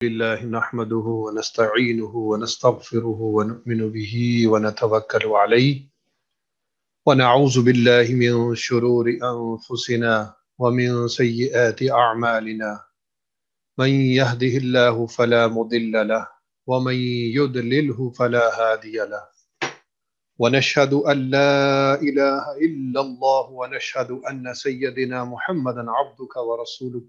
لله نحمده ونستعينه ونستغفره ونؤمن به ونتوكل عليه ونعوذ بالله من شرور أنفسنا ومن سيئات أعمالنا من يهده الله فلا مضل له ومن يضلله فلا هادي له ونشهد أن لا إله إلا الله ونشهد أن سيدنا محمدا عبدك ورسولك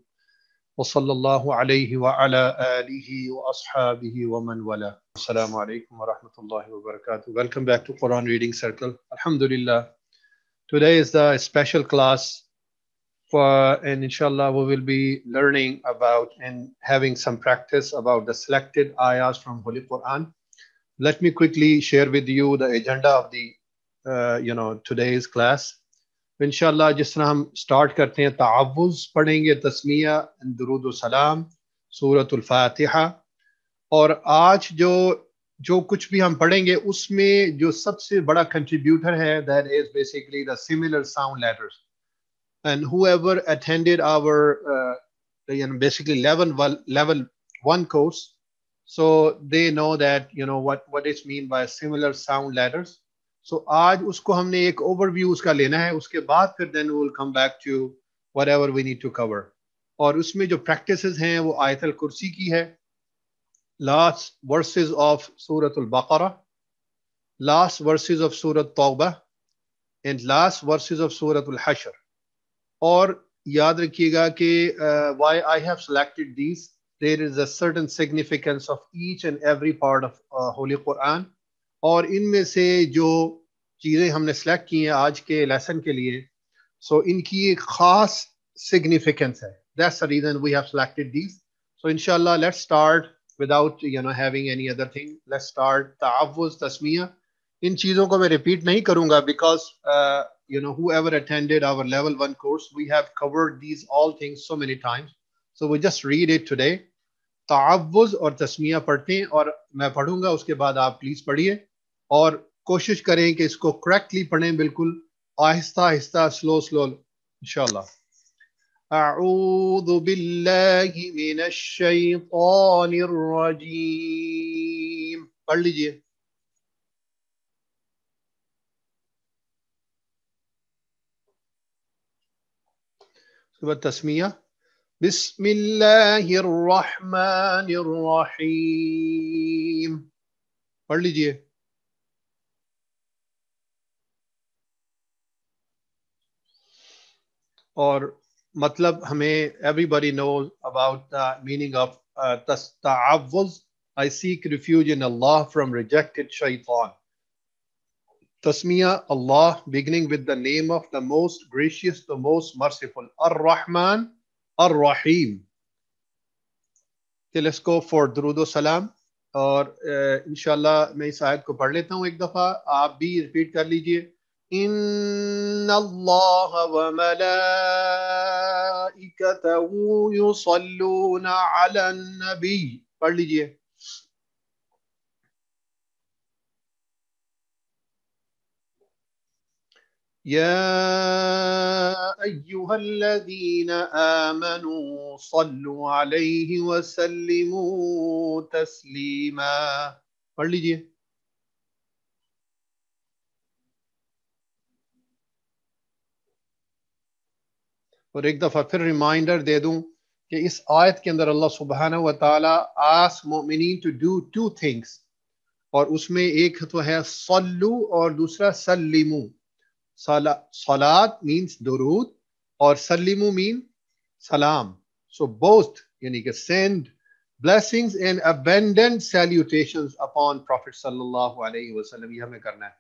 وصلی اللہ علیہ وعلی آلہ واصحابہ ومن والاه. السلام علیکم ورحمۃ اللہ وبرکاتہ. Welcome back to Quran Reading Circle. Alhamdulillah. Today is the special class and inshallah we will be learning about and having some practice about the selected ayahs from Holy Quran. Let me quickly share with you the agenda of the today's class. انشاءاللہ جس طرح ہم start کرتے ہیں تعوذ پڑھیں گے، تسمیہ، درود و سلام، سورۃ الفاتحہ، اور آج جو کچھ بھی ہم پڑھیں گے اس میں جو سب سے بڑا کنٹریبیوٹر ہے that is basically the similar sound letters. And whoever attended our basically level 1 course, so they know that what is mean by similar sound letters. So آج اس کو ہم نے ایک اوور ویو اس کا لینا ہے، اس کے بعد پھر then we will come back to whatever we need to cover. اور اس میں جو پریکٹسز ہیں وہ آیت الکرسی کی ہے، last verses of سورۃ البقرہ، last verses of سورۃ توبہ and last verses of سورۃ الحشر. اور یاد رکھیے گا کہ why I have selected these, there is a certain significance of each and every part of Holy Quran. اور ان میں سے جو چیزیں ہم نے سلیکٹ کی ہیں آج کے لیسن کے لیے، سو ان کی ایک خاص سگنیفیکنس ہے. That's the reason we have selected these. So inshallah let's start without having any other thing. Let's start تعوذ، تسمیہ. ان چیزوں کو میں ریپیٹ نہیں کروں گا because whoever attended our level 1 course, we have covered these all things so many times. So we just read it today. تعوذ اور تسمیہ پڑھتے ہیں اور میں پڑھوں گا، اس کے بعد آپ پلیز پڑھیے اور کوشش کریں کہ اس کو کریکٹلی پڑھیں، بالکل آہستہ آہستہ، سلو انشاءاللہ. اعوذ باللہ من الشیطان الرجیم. پڑھ لیجئے. اس کے بعد تسمیہ. بسم اللہ الرحمن الرحیم. پڑھ لیجئے. اور مطلب ہمیں everybody knows about the meaning of تعوذ. I seek refuge in Allah from rejected shaitan. Tasmiyah, Allah, beginning with the name of the most gracious, the most merciful. Ar-Rahman, Ar-Rahim. Okay, let's go for Durood و Salam. اور انشاءاللہ میں اس آیت کو پڑھ لیتا ہوں ایک دفعہ، آپ بھی ریپیٹ کر لیجئے. ان اللہ وملائکتہ یصلون علی النبی. پڑھ لیجئے. یا ایہا الذین آمنوا صلوا علیہ وسلموا تسلیما. پڑھ لیجئے. اور ایک دفعہ پھر ریمائنڈر دے دوں کہ اس آیت کے اندر اللہ سبحانہ و تعالیٰ ask مومنین to do 2 things، اور اس میں ایک تو ہے صلو اور دوسرا سلیمو. صلات means درود اور سلیمو mean سلام. So both یعنی کہ send blessings and abundant salutations upon Prophet صلی اللہ علیہ وسلم. یہ ہمیں کرنا ہے.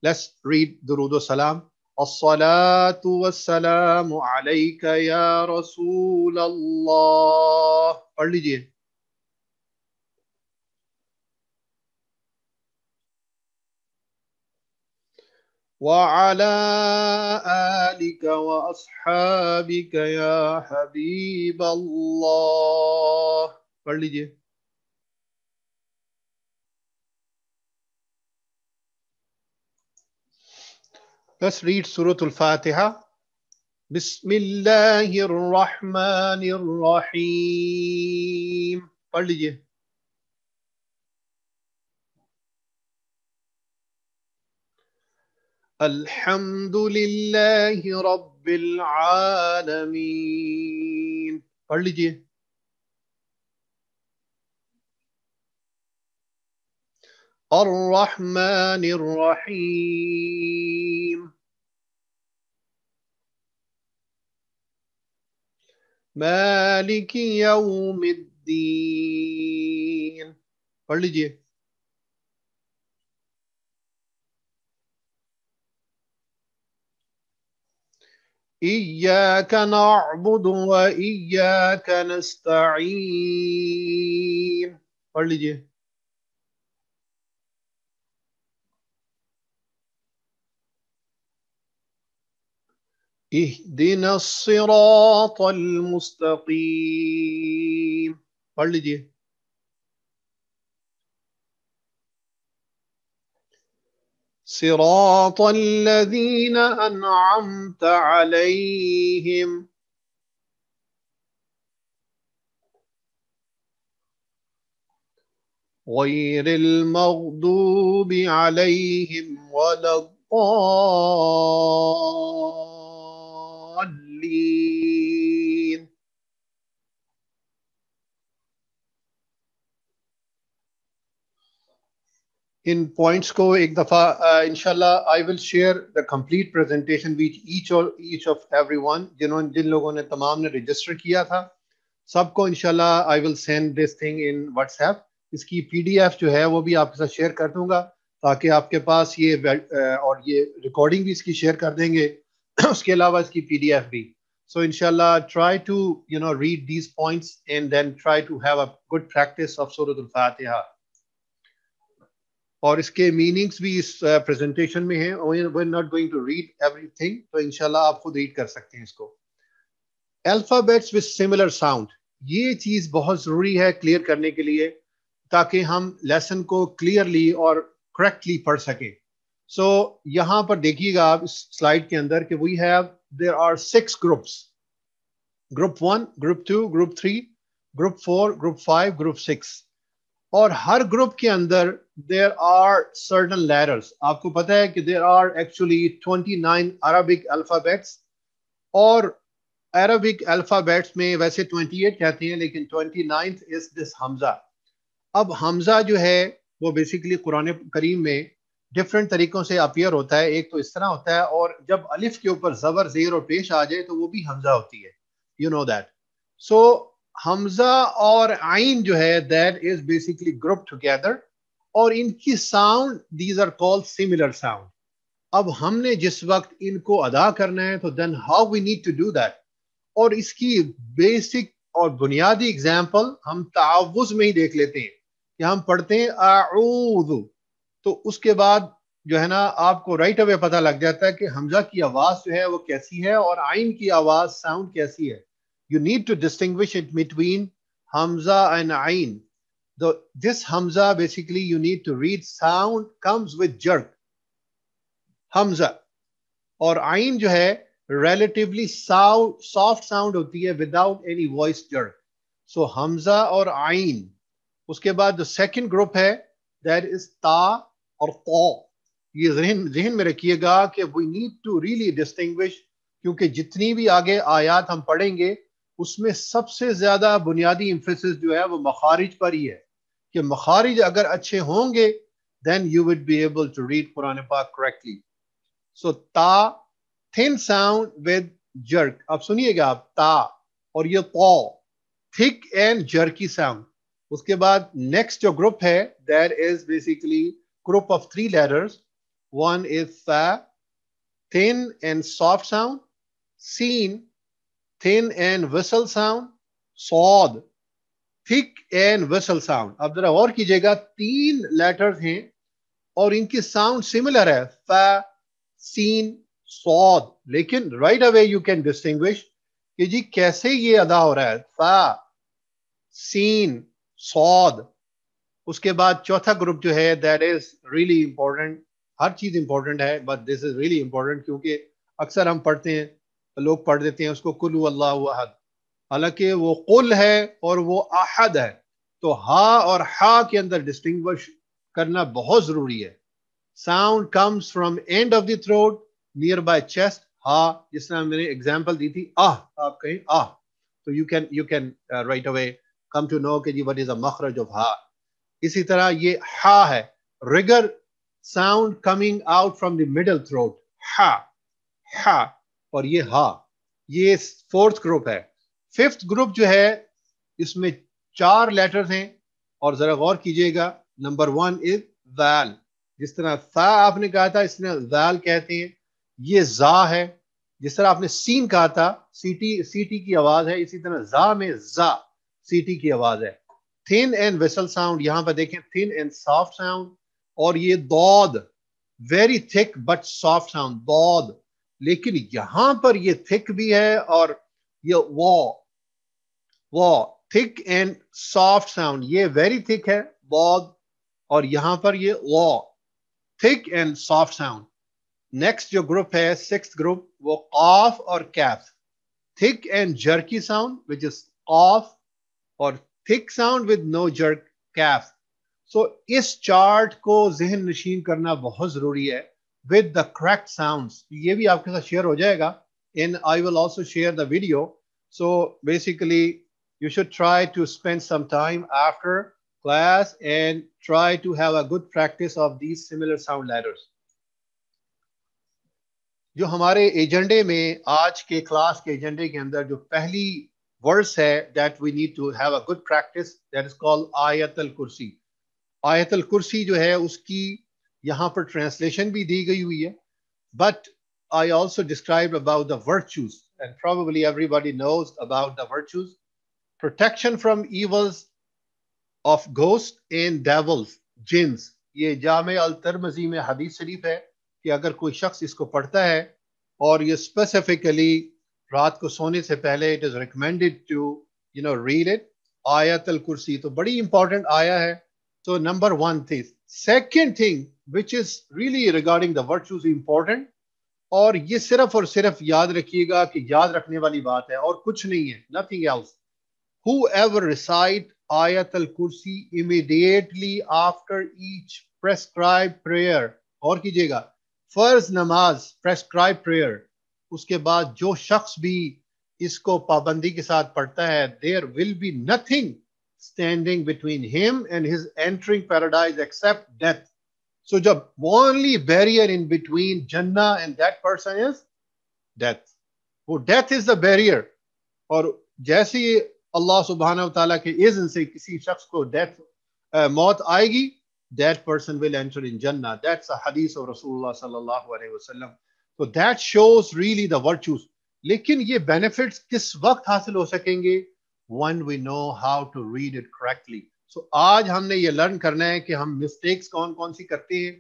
Let's read درود و سلام. الصلاة والسلام علیک یا رسول اللہ. پڑھ لیجئے. وعلى آلك وأصحابك یا حبیب اللہ. پڑھ لیجئے. Let's read Surah Al-Fatiha. Bismillahir Rahmanir Rahim. پڑھ لیجئے. الحمد للہ رب العالمین. پڑھ لیجئے. الرحمن الرحیم. مالک یوم الدین. پڑھ لیجئے. ایاک نعبد و ایاک نستعین. پڑھ لیجئے. اہدنا الصراط المستقیم. پڑھ لیجئے. صراط الذین انعمت علیہم غیر المغضوب علیہم ولا الضالین. ان پوائنٹس کو ایک دفعہ انشاءاللہ I will share the complete presentation with each of everyone. جن لوگوں نے تمام نے رجسٹر کیا تھا سب کو انشاءاللہ I will send this thing in WhatsApp. اس کی پی ڈی ایف جو ہے وہ بھی آپ کے ساتھ شیئر کر دوں گا تاکہ آپ کے پاس یہ اور یہ ریکارڈنگ بھی اس کی شیئر کر دیں گے اس کے علاوہ اس کی پی ڈی ایف بھی. سو انشاءاللہ try to read these points and then try to have a good practice of سورۃ الفاتحہ. اور اس کے میننگز بھی اس پریزنٹیشن میں ہیں. we're not going to read everything تو انشاءاللہ آپ خود ریڈ کر سکتے ہیں اس کو. الفابیٹس with similar sound, یہ چیز بہت ضروری ہے کلیئر کرنے کے لیے تاکہ ہم لیسن کو کلیئرلی اور کریکٹلی پڑھ سکیں. سو یہاں پر دیکھیے گا آپ اس سلائیڈ کے اندر کہ there are 6 groups. Group 1, Group 2, Group 3, Group 4, Group 5, Group 6. اور ہر گروپ کے اندر there are certain letters. آپ کو پتہ ہے کہ there are actually 29 Arabic alphabets اور Arabic alphabets میں ویسے 28 کہتے ہیں لیکن 29th is this حمزہ. اب حمزہ جو ہے وہ بیسیکلی قرآن کریم میں ڈفرینٹ طریقوں سے اپیئر ہوتا ہے. ایک تو اس طرح ہوتا ہے اور جب الف کے اوپر زبر زیر اور پیش آ جائے تو وہ بھی حمزہ ہوتی ہے. You know that. So حمزہ اور عین جو ہے that is basically grouped together اور ان کی sound these are called similar sound. اب ہم نے جس وقت ان کو ادا کرنا ہے تو then how we need to do that. اور اس کی بیسک اور بنیادی اگزامپل ہم تعوذ میں ہی دیکھ لیتے ہیں کہ ہم پڑھتے ہیں اعوذ تو اس کے بعد جو ہے نا آپ کو رائٹ اوے پتہ لگ جاتا ہے کہ حمزہ کی آواز جو ہے وہ کیسی ہے اور عین کی آواز ساؤنڈ کیسی ہے. You need to distinguish it between Hamza and Ain. This Hamza basically you need to read sound comes with jerk. Hamza اور Ain جو ہے relatively soft sound ہوتی ہے without any voice jerk. So Hamza اور Ain. اس کے بعد جو second group ہے that is Ta اور Ta. یہ ذہن میں رکھیے گا کہ we need to really distinguish کیونکہ جتنی بھی آگے آیات ہم پڑھیں گے اس میں سب سے زیادہ بنیادی emphasis جو ہے وہ مخارج پر ہی ہے کہ مخارج اگر اچھے ہوں گے then you would be able to read قرآن پاک correctly. So تا thin sound with jerk. اب سنیے گا آپ تا اور یہ تا thick and jerky sound. اس کے بعد next جو group ہے that is basically group of 3 letters. One is fa, thin and soft sound. Sin, thin and whistle sound. Sod, thick and whistle sound. اب ذرا غور کیجئے گا 3 لیٹرز ہیں اور ان کی ساؤنڈ سملر ہے فا سین صاد لیکن right away you can distinguish کہ جی کیسے یہ ادا ہو رہا ہے فا سین صاد. اس کے بعد چوتھا گروپ جو ہے دیٹ از ریئلی امپورٹنٹ. ہر چیز امپورٹنٹ ہے but this is really important کیونکہ اکثر ہم پڑھتے ہیں لوگ پڑھ دیتے ہیں اس کو قل هو اللہ احد حالانکہ وہ قل ہے اور وہ احد ہے تو ہا اور ہا کے اندر ڈسٹنگوش کرنا بہت ضروری ہے. Sound comes from and of the throat near by chest. ہا جس طرح میں نے ایگزامپل دی تھی آپ کہیں تو you can write away come to know کہ جی وٹ از اے مخرج آف ہا. اسی طرح یہ ہا ہے ریگر sound coming out from the middle throat ہا اور یہ ہا. یہ فورتھ گروپ ہے. ففتھ گروپ جو ہے اس میں 4 لیٹرز ہیں اور ذرا غور کیجئے گا. نمبر 1 از ذال. جس طرح تھا آپ نے کہا تھا اس نے ذال کہتے ہیں. یہ زا ہے. جس طرح آپ نے سین کہا تھا سی ٹی کی آواز ہے, اسی طرح زا میں زا سی ٹی کی آواز ہے. تھن اینڈ ویسل ساؤنڈ یہاں پر دیکھیں تھن اینڈ سافٹ ساؤنڈ. اور یہ دود ویری تھک بٹ سافٹ ساؤنڈ دود. لیکن یہاں پر یہ تھک بھی ہے اور یہ وہ تھک اینڈ سافٹ ساؤنڈ یہ ویری تھک ہے دود اور یہاں پر یہ thick and soft sound. Next جو گروپ ہے 6th گروپ وہ قاف اور کیف. تھک اینڈ جرکی ساؤنڈ وچ از قاف اور thick sound with no jerk کیف. سو اس چارٹ کو ذہن نشین کرنا بہت ضروری ہے with the correct sounds. یہ بھی آپ کے ساتھ شیئر ہو جائے گا and I will also share the video. So basically you should try to spend some time after class and try to have a good practice of these similar sound letters. جو ہمارے ایجنڈے میں آج کے class کے ایجنڈے کے اندر جو پہلی ورڈس ہے that we need to have a good practice that is called آیت الکرسی. آیت الکرسی جو ہے اس کی یہاں پر ٹرانسلیشن بھی دی گئی ہوئی ہے. But I also described about the virtues and probably everybody knows about the virtues. Protection from evils of ghosts and devils, jinns. یہ جامع الترمذی میں حدیث شریف ہے کہ اگر کوئی شخص اس کو پڑھتا ہے اور یہ اسپیسیفکلی رات کو سونے سے پہلے it is recommended to read it. آیت الکرسی تو بڑی امپورٹنٹ آیا ہے. So number 1 thing. Second thing which is really regarding the virtues important اور یہ صرف اور صرف یاد رکھیے گا کہ یاد رکھنے والی بات ہے اور کچھ نہیں ہے. Nothing else. Whoever recite آیت الکرسی immediately after each prescribed prayer اور کیجئے گا فرض نماز prescribed prayer اس کے بعد جو شخص بھی اس کو پابندی کے ساتھ پڑھتا ہے there will be nothing standing between him and his entering paradise except death. So the only barrier in between Jannah and that person is death. وہ death is the barrier. اور جیسے اللہ سبحانہ وتعالیٰ کے اذن سے کسی شخص کو موت آئے گی that person will enter in Jannah. That's a hadith of Rasulullah sallallahu alaihi wasallam. So that shows really the virtues. لیکن یہ benefits کس وقت حاصل ہو سکیں گے when we know how to read it correctly. So آج ہم نے یہ لرن کرنا ہے کہ ہم mistakes کون کون سی کرتے ہیں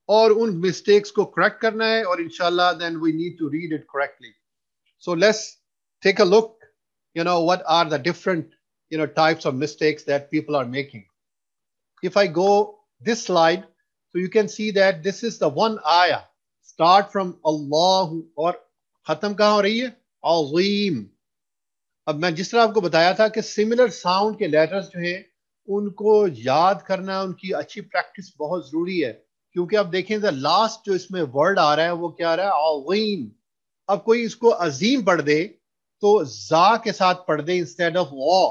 اور ان mistakes کو correct کرنا ہے اور انشاءاللہ then we need to read it correctly. So let's take a look, what are the different, types of mistakes that people are making. If I go this slide, so you can see that this is the one ayah. Start from Allah اور ختم کہاں ہو رہی ہے عظیم. اب میں جس طرح آپ کو بتایا تھا کہ سملر ساؤنڈ کے لیٹرز جو ہیں ان کو یاد کرنا ان کی اچھی پریکٹس بہت ضروری ہے کیونکہ اب دیکھیں the لاسٹ جو اس میں ورڈ آ رہا ہے وہ کیا آ رہا ہے عظیم. اب کوئی اس کو عظیم پڑھ دے تو زا کے ساتھ پڑھ دے انسٹیڈ آف وا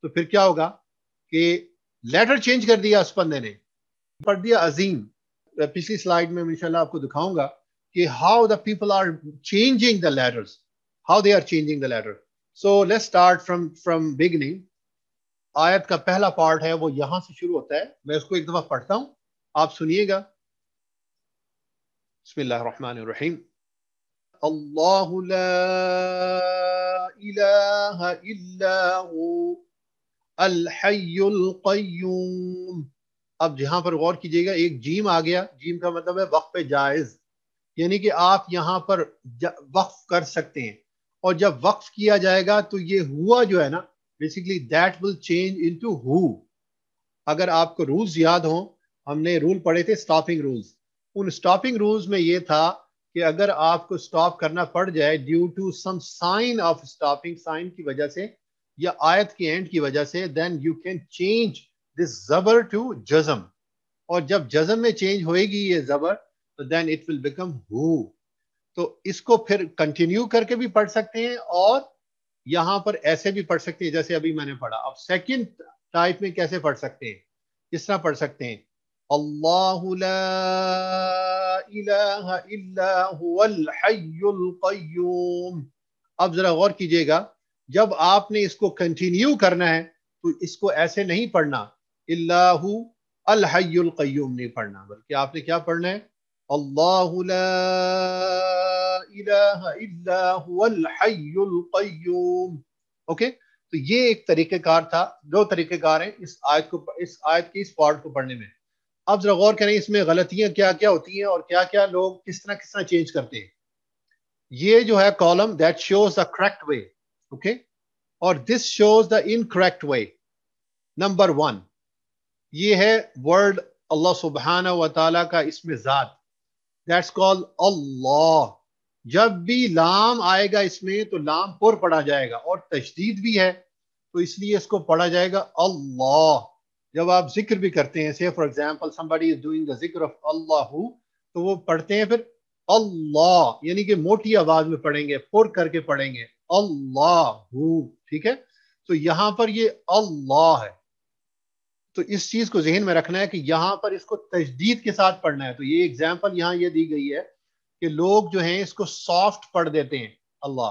تو پھر کیا ہوگا کہ لیٹر چینج کر دیا اس بندے نے پڑھ دیا عظیم. پچھلی سلائیڈ میں انشاءاللہ آپ کو دکھاؤں گا کہ how the people are changing the letters, how they are changing the letter. So let's start from beginning. آیت کا پہلا پارٹ ہے وہ یہاں سے شروع ہوتا ہے. میں اس کو ایک دفعہ پڑھتا ہوں آپ سنیے گا. بسم اللہ الرحمن الرحیم. اللہ لا الہ الا هو الحی القیوم. اب جہاں پر غور کیجئے گا ایک جیم آ گیا. جیم کا مطلب ہے وقف جائز یعنی کہ آپ یہاں پر وقف کر سکتے ہیں اور جب وقف کیا جائے گا تو یہ ہوا جو ہے نا basically that will change into who. اگر آپ کو رولز یاد ہوں ہم نے رول پڑھے تھے سٹاپنگ رولز. ان سٹاپنگ رولز میں یہ تھا کہ اگر آپ کو سٹاپ کرنا پڑ جائے due to some sign of stopping sign کی وجہ سے یا آیت کی اینڈ کی وجہ سے, then you can change this زبر to جزم, اور جب جزم میں چینج ہوئے گی یہ زبر تو then it will become who. تو اس کو پھر کنٹینیو کر کے بھی پڑھ سکتے ہیں اور یہاں پر ایسے بھی پڑھ سکتے ہیں جیسے ابھی میں نے پڑھا. اب سیکنڈ ٹائپ میں کیسے پڑھ سکتے ہیں, اس طرح پڑھ سکتے ہیں اللہ لا الہ الا هو الحی القیوم. اب ذرا غور کیجئے گا, جب آپ نے اس کو کنٹینیو کرنا ہے تو اس کو ایسے نہیں پڑھنا اللہ الحی القیوم نہیں پڑھنا, بلکہ آپ نے کیا پڑھنا ہے اللہ لا الہ الا هو الحی القیوم. اوکے, تو یہ ایک طریقہ کار تھا, دو طریقہ کار ہیں اس آیت کو, اس آیت کی اس پارٹ کو پڑھنے میں. اب ذرا غور کریں اس میں غلطیاں کیا کیا ہوتی ہیں اور کیا کیا لوگ کس طرح چینج کرتے ہیں. یہ جو ہے column that shows the correct way, okay, اور this shows the incorrect way. Number 1 یہ ہے ورڈ اللہ سبحانہ و تعالیٰ کا اسم ذات, دیٹس کال اللہ. جب بھی لام آئے گا اس میں تو لام پر پڑھا جائے گا, اور تشدید بھی ہے تو اس لیے اس کو پڑھا جائے گا اللہ. جب آپ ذکر بھی کرتے ہیں, say for example somebody is doing the ذکر of اللہ, تو وہ پڑھتے ہیں پھر اللہ, یعنی کہ موٹی آواز میں پڑھیں گے, پر کر کے پڑھیں گے اللہ, ٹھیک ہے. تو یہاں پر یہ اللہ ہے, تو اس چیز کو ذہن میں رکھنا ہے کہ یہاں پر اس کو تشدید کے ساتھ پڑھنا ہے. تو یہ ایگزامپل یہاں یہ دی گئی ہے کہ لوگ جو ہیں اس کو سافٹ پڑھ دیتے ہیں اللہ,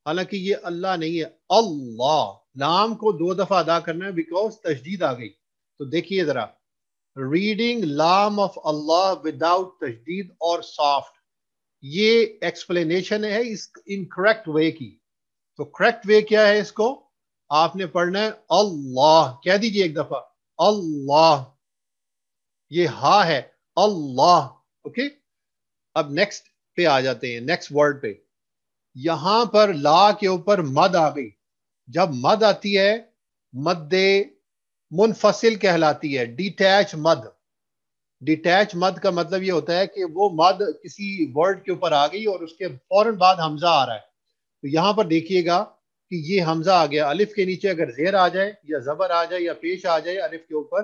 حالانکہ یہ اللہ نہیں ہے اللہ. لام کو 2 دفعہ ادا کرنا ہے بیکاز تشدید آ گئی. تو دیکھیے ذرا, ریڈنگ لام آف اللہ وداؤٹ تشدید اور سافٹ, یہ ایکسپلینیشن ہے اس انکریکٹ وے کی. تو کریکٹ وے کیا ہے, اس کو آپ نے پڑھنا ہے اللہ. کہہ دیجئے ایک دفعہ اللہ, یہ ہا ہے اللہ, اوکے. اب نیکسٹ پہ آ جاتے ہیں, نیکسٹ ورڈ پہ. یہاں پر لا کے اوپر مد آ گئی. جب مد آتی ہے مد منفصل کہلاتی ہے, ڈیٹیچ مد. ڈیٹیچ مد کا مطلب یہ ہوتا ہے کہ وہ مد کسی ورڈ کے اوپر آ گئی اور اس کے فوراً بعد حمزہ آ رہا ہے. تو یہاں پر دیکھیے گا کہ یہ حمزہ آ گیا, الف کے نیچے اگر زیر آ جائے یا زبر آ جائے یا پیش آ جائے الف کے اوپر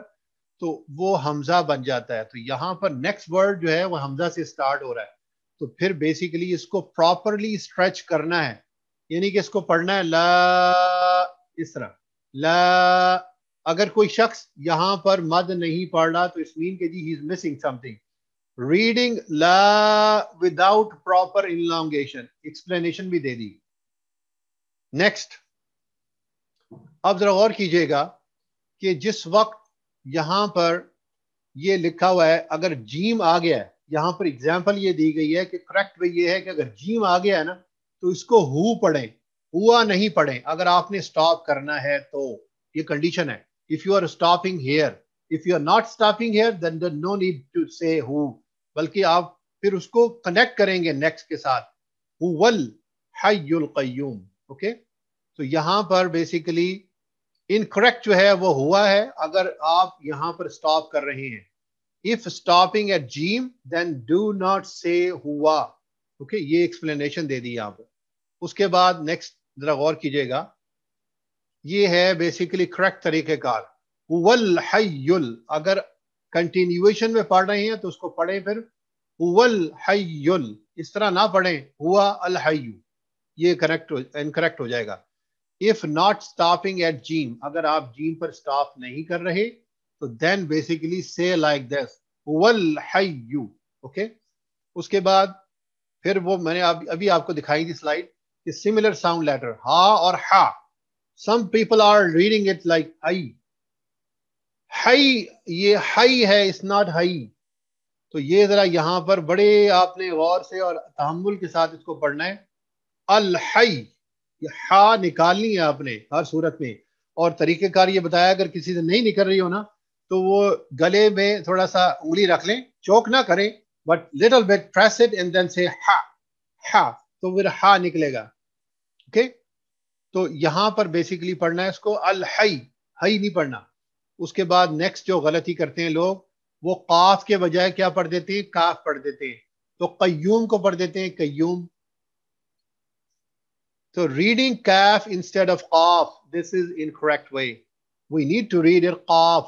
تو وہ حمزہ بن جاتا ہے. تو یہاں پر نیکسٹ ورڈ جو ہے وہ حمزہ سے سٹارٹ ہو رہا ہے. تو پھر بیسیکلی اس کو پراپرلی اسٹریچ کرنا ہے, یعنی کہ اس کو پڑھنا ہے لا, اس طرح لا. اگر کوئی شخص یہاں پر مد نہیں پڑھ رہا تو اس مین کہ جی he is missing something. Reading لا وداؤٹ پراپر انلانگیشن, ایکسپلینیشن بھی دے دی. نیکسٹ, اب ذرا غور کیجئے گا کہ جس وقت یہاں پر یہ لکھا ہوا ہے اگر جیم آ گیا ہے, یہاں پر اگزامپل یہ دی گئی ہے کہ کریکٹ وے یہ ہے کہ اگر جیم آ گیا ہے نا تو اس کو ہو پڑھیں, ہوا نہیں پڑھیں. اگر آپ نے سٹاپ کرنا ہے تو یہ کنڈیشن ہے. if you are stopping here, if you are not stopping here then there no need to say who, بلکہ آپ پھر اس کو کنیکٹ کریں گے نیکسٹ کے ساتھ هو الحی القیوم. اوکے, تو یہاں پر بیسیکلی انکریکٹ جو ہے وہ ہوا ہے اگر آپ یہاں پر سٹاپ کر رہے ہیں. if stopping at جیم then do not say ہوا. اوکے, یہ ایکسپلینیشن دے دی یہاں پر. اس کے بعد نیکسٹ ذرا غور کیجئے گا, یہ ہے بیسیکلی کریکٹ طریقہ کار. هو الحی, اگر کنٹینیویشن میں پڑھ رہے ہیں تو اس کو پڑھیں پھر هو الحی, اس طرح نہ پڑھیں ہوا الحی, یہ انکریکٹ ہو جائے گا. if not stopping at جیم, اگر آپ جیم پر سٹاپ نہیں کر رہے تو then basically say like this هو الحی. اوکے, اس کے بعد پھر وہ میں نے ابھی آپ کو دکھائی تھی سلائیڈ کہ سملر ساؤنڈ لیٹر ہا اور ہا. some people are reading it like high, high, یہ ہائی ہے, it's not ہائی. تو یہ ذرا یہاں پر بڑے آپ نے غور سے اور تحمل کے ساتھ اس کو پڑھنا ہے الحی. یہ ہا نکالنی ہے آپ نے ہر صورت میں, اور طریقہ کار یہ بتایا اگر کسی سے نہیں نکل رہی ہو نا تو وہ گلے میں تھوڑا سا انگلی رکھ لیں, چوک نہ کریں but little bit press it and then say ہا, ہا, تو پھر ہا نکلے گا. اوکے, تو یہاں پر بیسیکلی پڑھنا ہے اس کو الحی, ہی نہیں پڑھنا. اس کے بعد نیکسٹ جو غلطی کرتے ہیں لوگ وہ قاف کے بجائے کیا پڑھ دیتے ہیں, کاف پڑھ دیتے ہیں. تو قیوم کو پڑھ دیتے ہیں قیوم. So reading kaf instead of qaf, this is incorrect way. We need to read it qaf.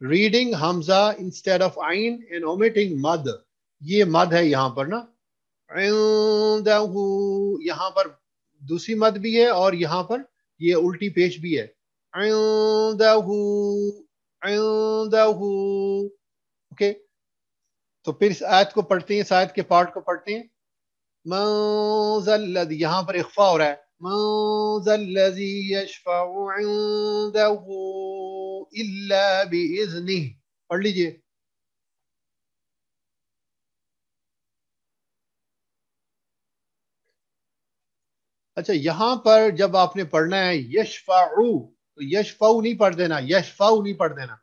Reading Hamza instead of عین اینڈ اومیٹنگ مد. یہ مد ہے یہاں پر نا. عندہ، یہاں پر دوسری مد بھی ہے اور یہاں پر یہ الٹی پیش بھی ہے. عندہ، عندہ. اوکے، تو پھر اس آیت کو پڑھتے ہیں، اس آیت کے پارٹ کو پڑھتے ہیں. من ذا الذی، یہاں پر اخفا ہو رہا ہے. من ذا الذی یشفع عنده الا باذنہ. پڑھ لیجئے. اچھا، یہاں پر جب آپ نے پڑھنا ہے یشفعو، تو یشفعو نہیں پڑھ دینا، یشفعو نہیں پڑھ دینا،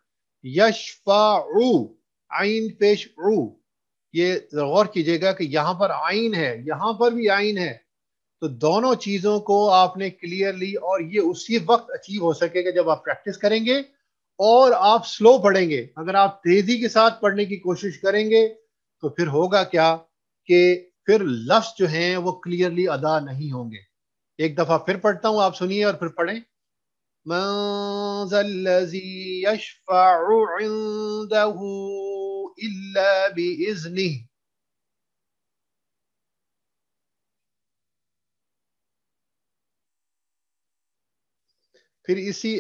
یشفعو، عین پیش عو. یہ غور کیجئے گا کہ یہاں پر عین ہے، یہاں پر بھی عین ہے. تو دونوں چیزوں کو آپ نے کلیئرلی، اور یہ اسی وقت اچیو ہو سکے گا جب آپ پریکٹس کریں گے اور آپ سلو پڑھیں گے. اگر آپ تیزی کے ساتھ پڑھنے کی کوشش کریں گے تو پھر ہوگا کیا کہ پھر لفظ جو ہیں وہ کلیئرلی ادا نہیں ہوں گے. ایک دفعہ پھر پڑھتا ہوں، آپ سنیے اور پھر پڑھیں. من ذا الذی یشفع عنده الا باذنہ. پھر اسی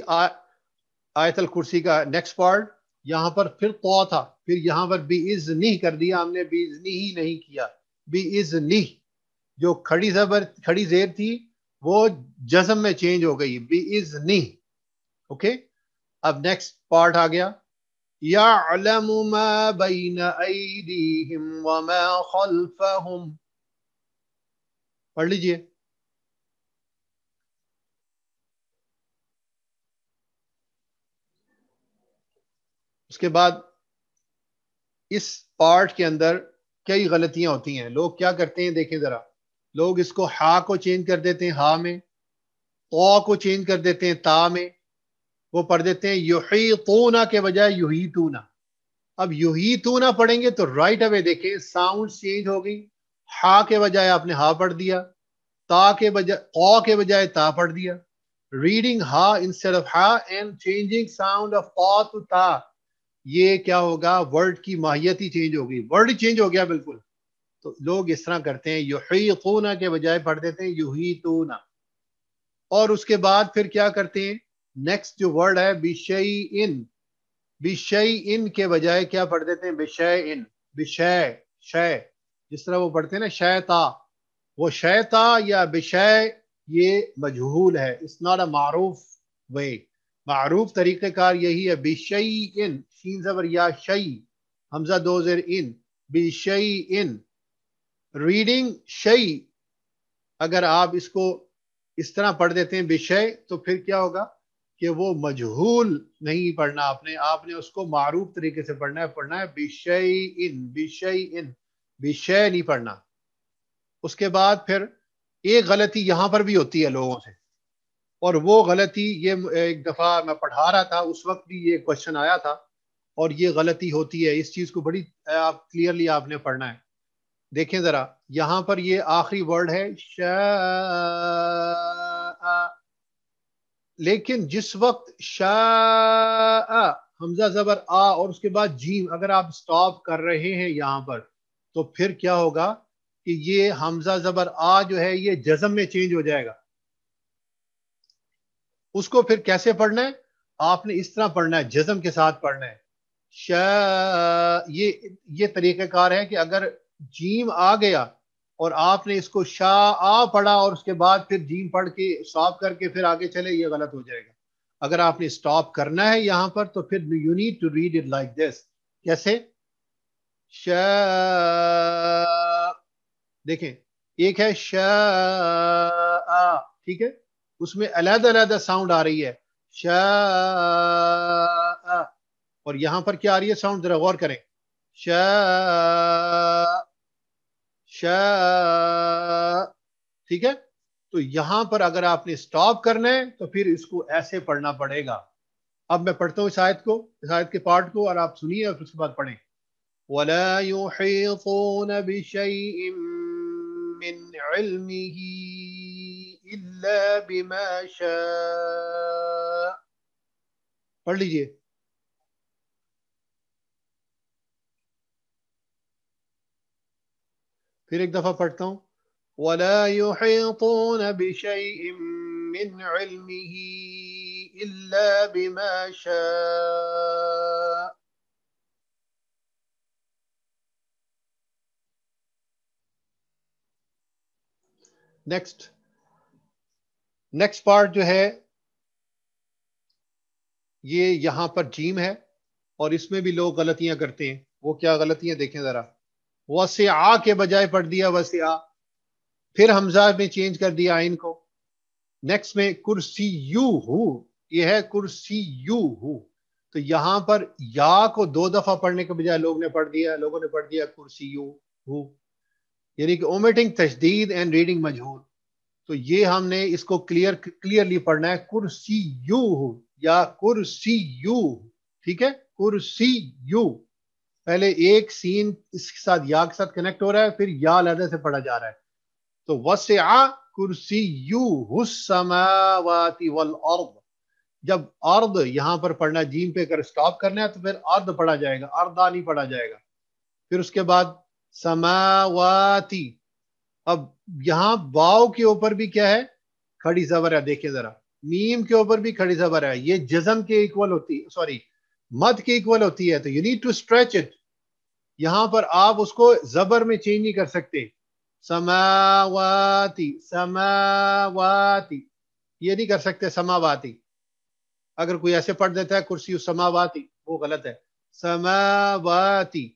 آیت الکرسی کا نیکسٹ پارٹ، یہاں پر پھر تو تھا، پھر یہاں پر باذنہ کر دیا ہم نے، باذنہ ہی نہیں کیا، باذنہ. جو کھڑی زبر، کھڑی زیر تھی وہ جزم میں چینج ہو گئی، باذنہ. اوکے، اب نیکسٹ پارٹ آ گیا. یعلم ما بین ایدیہم وما خلفہم. پڑھ لیجئے. اس کے بعد اس پارٹ کے اندر کئی غلطیاں ہوتی ہیں. لوگ کیا کرتے ہیں دیکھیں ذرا، لوگ اس کو ہا کو چینج کر دیتے ہیں ہا میں، تو کو چینج کر دیتے ہیں تا میں. وہ پڑھ دیتے ہیں یحیطون کے بجائے یحیطون. اب یحیطون پڑھیں گے تو رائٹ اوے دیکھیں ساؤنڈ چینج ہو گئی. ہا کے بجائے آپ نے ہا پڑھ دیا، تا کے بجائے قا کے بجائے تا پڑھ دیا. ریڈنگ ہا انسٹیڈ آف ہا اینڈ چینجنگ ساؤنڈ آف قا ٹو تا. یہ کیا ہوگا، ورڈ کی ماہیت ہی چینج ہوگی، ورڈ ہی چینج ہو گیا بالکل. تو لوگ اس طرح کرتے ہیں، یحیطون کے بجائے پڑھ دیتے ہیں یحیطون. اور اس کے بعد پھر کیا کرتے ہیں، نیکسٹ جو ورڈ ہے بشیئن، بشیئن کے بجائے کیا پڑھ دیتے ہیں بشیئن، بشے، شے. جس طرح وہ پڑھتے ہیں نا شیتا، وہ شیتا یا بشے یہ مجہول ہے. اٹس ناٹ اے معروف وے. معروف طریقہ کار یہی ہے بشیئن، شین زبر یا شی، حمزہ دو زیر ان، بشیئن. ریڈنگ شی، اگر آپ اس کو اس طرح پڑھ دیتے ہیں بشے، تو پھر کیا ہوگا کہ وہ مجہول نہیں پڑھنا آپ نے اس کو معروف طریقے سے پڑھنا ہے بشیئن، بشیئن، بشے نہیں پڑھنا. اس کے بعد پھر ایک غلطی یہاں پر بھی ہوتی ہے لوگوں سے، اور وہ غلطی یہ ایک دفعہ میں پڑھا رہا تھا، اس وقت بھی یہ کوشچن آیا تھا، اور یہ غلطی ہوتی ہے. اس چیز کو بڑی آپ کلیئرلی آپ نے پڑھنا ہے. دیکھیں ذرا، یہاں پر یہ آخری ورڈ ہے شاء، لیکن جس وقت شاء حمزہ زبر آ اور اس کے بعد جیم اگر آپ سٹاپ کر رہے ہیں یہاں پر، تو پھر کیا ہوگا کہ یہ حمزہ زبر آ جو ہے یہ جزم میں چینج ہو جائے گا. اس کو پھر کیسے پڑھنا ہے، آپ نے اس طرح پڑھنا ہے، جزم کے ساتھ پڑھنا ہے. یہ طریقہ کار ہے کہ اگر جیم آ گیا اور آپ نے اس کو شاء پڑھا اور اس کے بعد پھر جیم پڑھ کے سٹاپ کر کے پھر آگے چلے، یہ غلط ہو جائے گا. اگر آپ نے سٹاپ کرنا ہے یہاں پر تو پھر you need to read it like this. کیسے؟ شاء، دیکھیں ایک ہے شاء، ٹھیک ہے، اس میں علیحدہ علیحدہ ساؤنڈ آ رہی ہے شاء، اور یہاں پر کیا آ رہی ہے ساؤنڈ، ذرا غور کریں. شاء، شاء، ٹھیک ہے. تو یہاں پر اگر آپ نے سٹاپ کرنا ہے تو پھر اس کو ایسے پڑھنا پڑے گا. اب میں پڑھتا ہوں اس آیت کو، اس آیت کے پارٹ کو، اور آپ سنیے اور پھر اس کے بعد پڑھیں. وَلَا يُحِيطُونَ بِشَيْءٍ مِّنْ عِلْمِهِ إِلَّا بِمَا شَاءَ. پڑھ لیجئے. پھر ایک دفعہ پڑھتا ہوں. وَلَا يُحِيطُونَ بِشَيْءٍ مِّنْ عِلْمِهِ إِلَّا بِمَا شَاءَ. نیکسٹ پارٹ جو ہے یہ یہاں پر جیم ہے اور اس میں بھی لوگ غلطیاں کرتے ہیں. وہ کیا غلطیاں دیکھیں ذرا. وسع کے بجائے پڑھ دیا وسع، پھر حمزہ میں چینج کر دیا عین کو. نیکسٹ میں کرسی یو ہو، یہ ہے کرسی یو ہو، تو یہاں پر یا کو 2 دفعہ پڑھنے کے بجائے لوگوں نے پڑھ دیا کرسی یو ہو، یعنی کہ اومیٹنگ تشدید اینڈ ریڈنگ مجہول. تو یہ ہم نے اس کو کلیئرلی پڑھنا ہے، کرسی یو ہو یا کرسی یو. ٹھیک ہے، کرسی یو. پہلے ایک سین اس کے ساتھ یا کے ساتھ کنیکٹ ہو رہا ہے، پھر یا علیحدہ سے پڑھا جا رہا ہے. تو وسع کرسیہ السماوات والارض. جب ارض یہاں پر پڑھنا جیم پہ اگر سٹاپ کرنا ہے تو پھر ارض پڑھا جائے گا، ارضا نہیں پڑھا جائے گا. پھر اس کے بعد سماواتی. اب یہاں واو کے اوپر بھی کیا ہے، کھڑی زبر ہے. دیکھیں ذرا، میم کے اوپر بھی کھڑی زبر ہے. یہ جزم کے ایکول ہوتی، سوری مد کے ایکول ہوتی ہے. تو you need to stretch it. یہاں پر آپ اس کو زبر میں چینج نہیں کر سکتے. سماواتی سماواتی یہ نہیں کر سکتے. سماواتی اگر کوئی ایسے پڑھ دیتا ہے کرسی السماواتی، وہ غلط ہے. سماواتی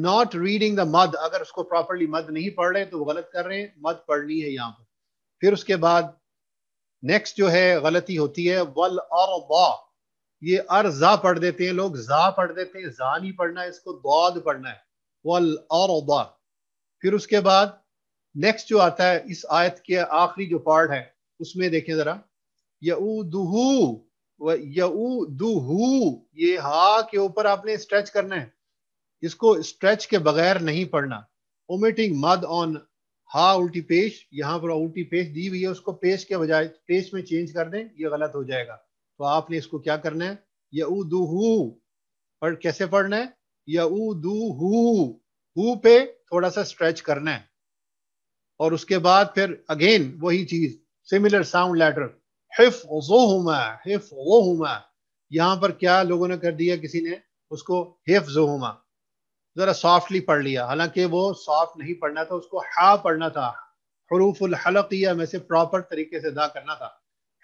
ناٹ ریڈنگ دا مد. اگر اس کو پراپرلی مد نہیں پڑھ رہے تو وہ غلط کر رہے ہیں. مد پڑھنی ہے یہاں پر. پھر اس کے بعد نیکسٹ جو ہے غلطی ہوتی ہے والارض. یہ ارزا پڑھ دیتے ہیں لوگ، زا پڑھ دیتے ہیں. زا نہیں پڑھنا ہے، اس کو ضاد پڑھنا ہے. والارض. پھر اس کے بعد نیکسٹ جو آتا ہے اس آیت کے آخری جو پارٹ ہے اس میں دیکھیں ذرا، یعودہ و یعودہ. یہ ہا کے اوپر آپ نے اسٹریچ کرنا ہے، اس کو اسٹریچ کے بغیر نہیں پڑھنا. اومیٹنگ مد آن ہا الٹی پیش. یہاں پر الٹی پیش دی ہوئی ہے، اس کو پیش کے بجائے پیش میں چینج کر دیں، یہ غلط ہو جائے گا. تو آپ نے اس کو کیا کرنا ہے، یعودہ. اور کیسے پڑھنا ہے، یعودہ ہو پہ تھوڑا سا اسٹریچ کرنا ہے. اور اس کے بعد پھر اگین وہی چیز، سملر ساؤنڈ لیٹر. حفظہما حفظہما. یہاں پر کیا لوگوں نے کر دیا، کسی نے اس کو حفظہما ذرا سافٹلی پڑھ لیا، حالانکہ وہ سافٹ نہیں پڑھنا تھا، اس کو ہا پڑھنا تھا. حروف الحلقیہ میں سے پراپر طریقے سے ادا کرنا تھا.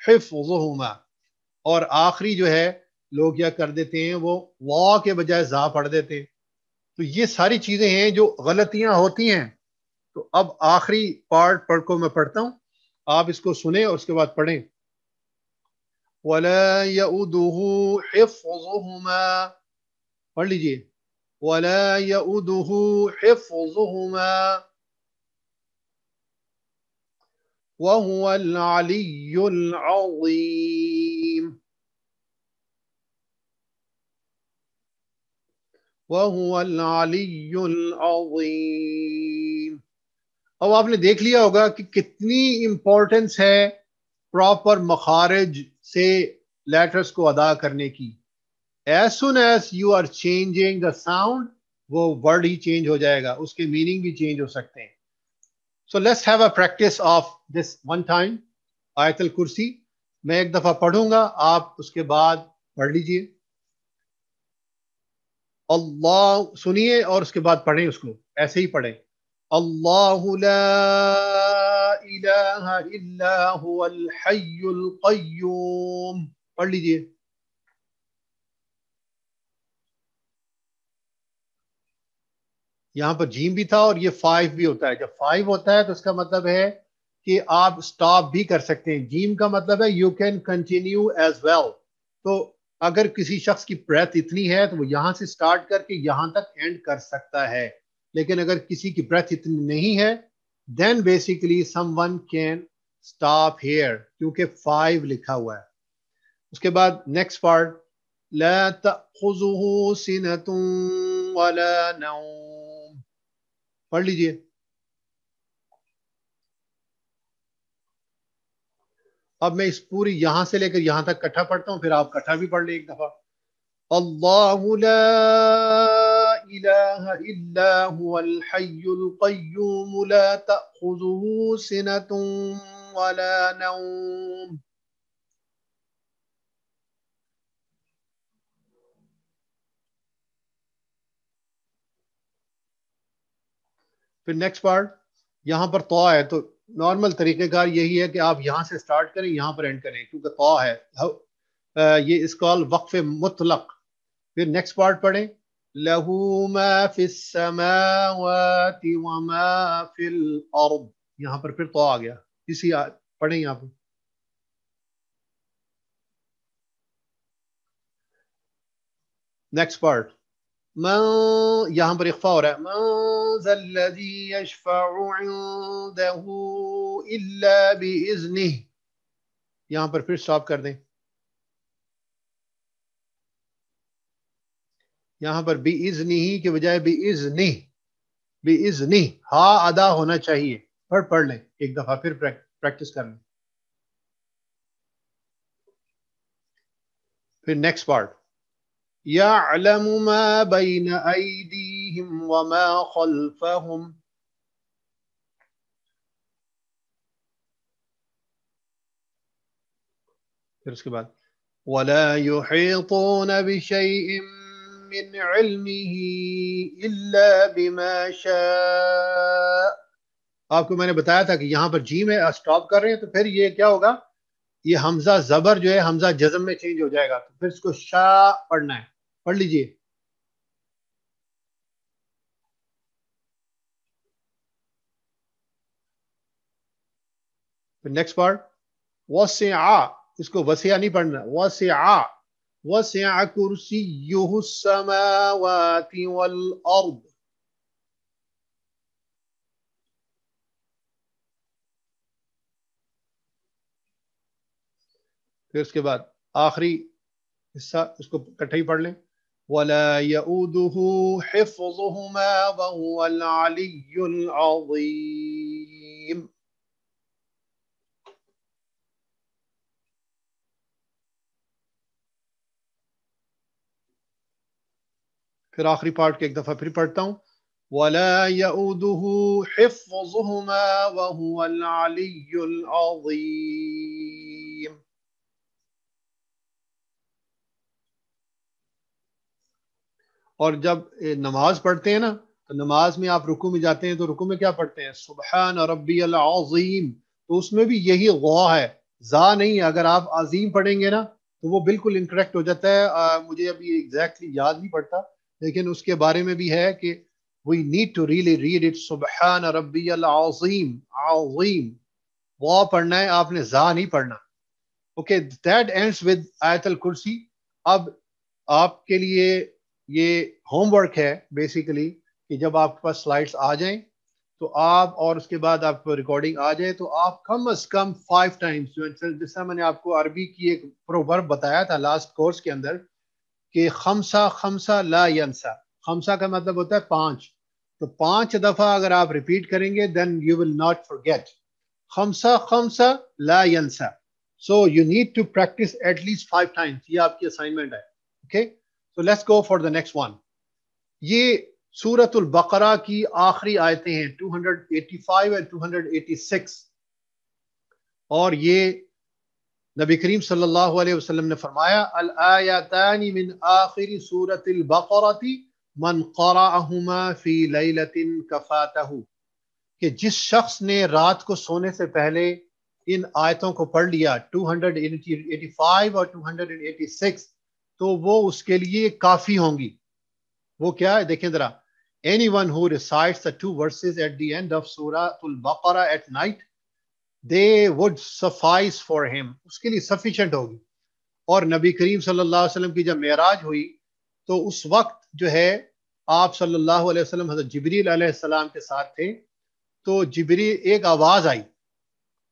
حفظہما. اور آخری جو ہے لوگ کیا کر دیتے ہیں، وہ وا کے بجائے زا پڑھ دیتے ہیں. تو یہ ساری چیزیں ہیں جو غلطیاں ہوتی ہیں. تو اب آخری پارٹ پڑھ کو میں پڑھتا ہوں، آپ اس کو سنیں اور اس کے بعد پڑھیں. وَلَا يَؤُدُهُ حِفْظُهُمَا. پڑھ لیجئے. وَلَا يَؤُدُهُ حِفْظُهُمَا وَهُوَ الْعَلِيُّ الْعَظِيمُ. وَهُوَ الْعَلِيُّ الْعَظِيمُ. اب آپ نے دیکھ لیا ہوگا کہ کتنی امپورٹنس ہے پراپر مخارج سے لیٹرز کو ادا کرنے کی. As soon as you are changing the sound, وہ ورڈ ہی چینج ہو جائے گا، اس کے میننگ بھی چینج ہو سکتے ہیں. So let's have a practice of this one time. آیت الکرسی میں ایک دفعہ پڑھوں گا، آپ اس کے بعد پڑھ لیجئے. اللہ سنیے اور اس کے بعد پڑھیں، اس کو ایسے ہی پڑھیں. اللہ لا الہ الا هو الحی القیوم. پڑھ لیجئے. یہاں پر جیم بھی تھا اور یہ 5 بھی ہوتا ہے. جب 5 ہوتا ہے تو اس کا مطلب ہے کہ آپ سٹاپ بھی کر سکتے ہیں. جیم کا مطلب ہے you can continue as well. تو اگر کسی شخص کی بریتھ اتنی ہے تو وہ یہاں سے سٹارٹ کر کے یہاں تک اینڈ کر سکتا ہے. لیکن اگر کسی کی بریتھ اتنی نہیں ہے then basically someone can stop here کیونکہ 5 لکھا ہوا ہے. اس کے بعد نیکسٹ پارٹ، لا تأخذه سنة ولا نوم. پڑھ لیجئے. اب میں اس پوری یہاں سے لے کر یہاں تک کٹھا پڑھتا ہوں، پھر آپ کٹھا بھی پڑھ لیں ایک دفعہ. اللہ لا إله إلا هو الحي القيوم لا تأخذه سنة ولا نوم. پھر نیکسٹ پارٹ یہاں پر طا ہے تو نارمل طریقہ کار یہی ہے کہ آپ یہاں سے سٹارٹ کریں یہاں پر اینڈ کریں کیونکہ طا ہے یہ اس کال وقف مطلق. پھر نیکسٹ پارٹ پڑھیں لہو ما فی السماوات وما فی الارض. یہاں پر پھر طا آ گیا. اسی پڑھیں یہاں پر نیکسٹ پارٹ من یہاں پر اخفا ہو رہا ہے من ذا الذی یشفع عنده الا باذنہ. یہاں پر پھر سٹاپ کر دیں. یہاں پر باذنہ کے بجائے باذنہ باذنہ ہا ادا ہونا چاہیے. پڑھ لیں ایک دفعہ پھر پریکٹس کر لیں. پھر نیکسٹ پارٹ يعلم ما بين أيديهم وما خلفهم. پھر اس کے بعد ولا يحيطون بشيء من علمه إلا بما شاء. آپ کو میں نے بتایا تھا کہ یہاں پر جیم ہے اسٹاپ کر رہے ہیں تو پھر یہ کیا ہوگا یہ حمزہ زبر جو ہے حمزہ جزم میں چینج ہو جائے گا تو پھر اس کو شا پڑھنا ہے. پڑھ لیجئے. نیکسٹ پارٹ وسع اس کو وسیع نہیں پڑھنا وسع وسع کرسیہ السماوات والارض. پھر اس کے بعد آخری حصہ اس کو کٹھے ہی پڑھ لیں وَلَا يَؤُودُهُ حِفْظُهُمَا وَهُوَ الْعَلِيُّ الْعَظِيمُ. پھر آخری پارٹ کے ایک دفعہ پھر پڑھتا ہوں وَلَا يَؤُودُهُ حِفْظُهُمَا وَهُوَ الْعَلِيُّ الْعَظِيمُ. اور جب نماز پڑھتے ہیں نا تو نماز میں آپ رکوع میں جاتے ہیں تو رکوع میں کیا پڑھتے ہیں سبحان ربی العظیم. تو اس میں بھی یہی غا ہے زا نہیں. اگر آپ عظیم پڑھیں گے نا تو وہ بالکل انکریکٹ ہو جاتا ہے. مجھے ابھی ایگزیکٹلی یاد نہیں پڑتا لیکن اس کے بارے میں بھی ہے کہ we need to really read it سبحان ربی العظیم. عظیم غا پڑھنا ہے آپ نے زا نہیں پڑھنا. اوکے that ends with آیت الکرسی. اب آپ کے لیے یہ ہوم ورک ہے بیسیکلی کہ جب آپ کے پاس سلائڈس آ جائیں تو آپ اور اس کے بعد آپ ریکارڈنگ آ جائے تو آپ کم از کم 5 ٹائمز جس طرح میں نے آپ کو عربی کی ایک پروورب بتایا تھا لاسٹ کورس کے اندر کہ خمسہ خمسہ لا ینسا. خمسہ کا مطلب ہوتا ہے 5 تو 5 دفعہ اگر آپ ریپیٹ کریں گے then you will not forget. خمسہ خمسہ law ینسا. So you need to practice at least 5 times. یہ آپ کی اسائنمنٹ ہے. Okay so let's go for the next one. یہ سورۃ البقرہ کی آخری آیتیں ہیں 285 and 286 اور یہ نبی کریم صلی اللہ علیہ وسلم نے فرمایا الآیتان من آخر سورۃ البقرہ من قرأہما فی لیلۃ کفاتہ. کہ جس شخص نے رات کو سونے سے پہلے ان آیتوں کو پڑھ لیا 285 اور 286 تو وہ اس کے لیے کافی ہوں گی. وہ کیا ہے دیکھیں ذرا anyone who recites the 2 verses at the end of Surah Al-Baqarah at night they would suffice for him. اس کے لیے sufficient ہوگی. اور نبی کریم صلی اللہ علیہ وسلم کی جب معراج ہوئی تو اس وقت جو ہے آپ صلی اللہ علیہ وسلم حضرت جبریل علیہ السلام کے ساتھ تھے تو جبریل ایک آواز آئی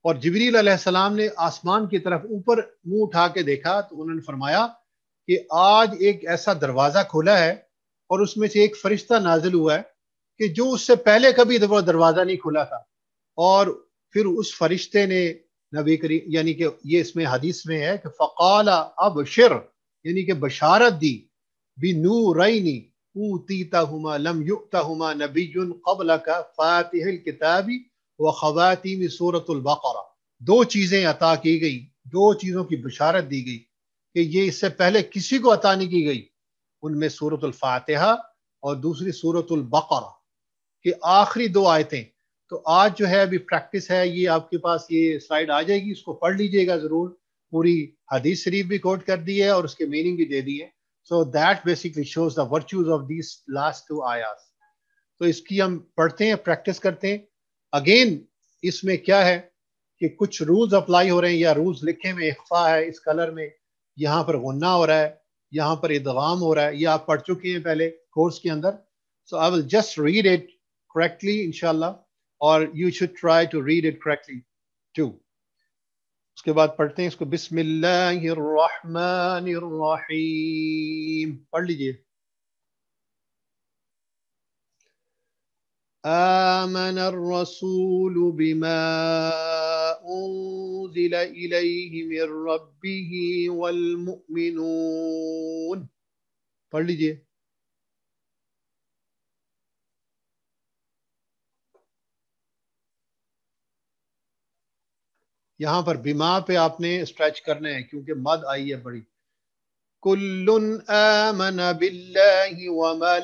اور جبریل علیہ السلام نے آسمان کی طرف اوپر منہ اٹھا کے دیکھا تو انہوں نے فرمایا کہ آج ایک ایسا دروازہ کھولا ہے اور اس میں سے ایک فرشتہ نازل ہوا ہے کہ جو اس سے پہلے کبھی وہ دروازہ نہیں کھلا تھا. اور پھر اس فرشتے نے نبی کریم یعنی کہ یہ اس میں حدیث میں ہے کہ فقال ابشر یعنی کہ بشارت دی بنورین اوتیتہما لم یؤتہما نبی قبلک فاتح الکتاب و خواتیم سورۃ البقرہ. دو چیزیں عطا کی گئی، دو چیزوں کی بشارت دی گئی کہ یہ اس سے پہلے کسی کو عطا نہیں کی گئی. ان میں سورۃ الفاتحہ اور دوسری سورۃ البقرہ کہ آخری دو آیتیں. تو آج جو ہے ابھی پریکٹس ہے، یہ آپ کے پاس یہ سلائیڈ آ جائے گی، اس کو پڑھ لیجئے گا ضرور. پوری حدیث شریف بھی کوٹ کر دی ہے اور اس کے میننگ بھی دے دی ہے. So that basically shows the virtues of these last two آیات. تو اس کی ہم پڑھتے ہیں، پریکٹس کرتے ہیں. اگین اس میں کیا ہے کہ کچھ رولز اپلائی ہو رہے ہیں، یا رولز لکھے میں اخفا ہے اس کلر میں، یہاں پر غنہ ہو رہا ہے، یہاں پر ادغام ہو رہا ہے. یہ آپ پڑھ چکے ہیں پہلے کورس کے اندر. So I will just read it correctly انشاءاللہ، اور you should try to read it correctly too. اس کے بعد پڑھتے ہیں اس کو. بسم اللہ الرحمن الرحیم پڑھ لیجئے. آمن الرسول بما انزل الیہ من ربہ والمؤمنون. پڑھ لیجئے. یہاں پر بما پہ آپ نے اسٹریچ کرنا ہے کیونکہ مد آئی ہے بڑی. کل آمن باللہ وملائکتہ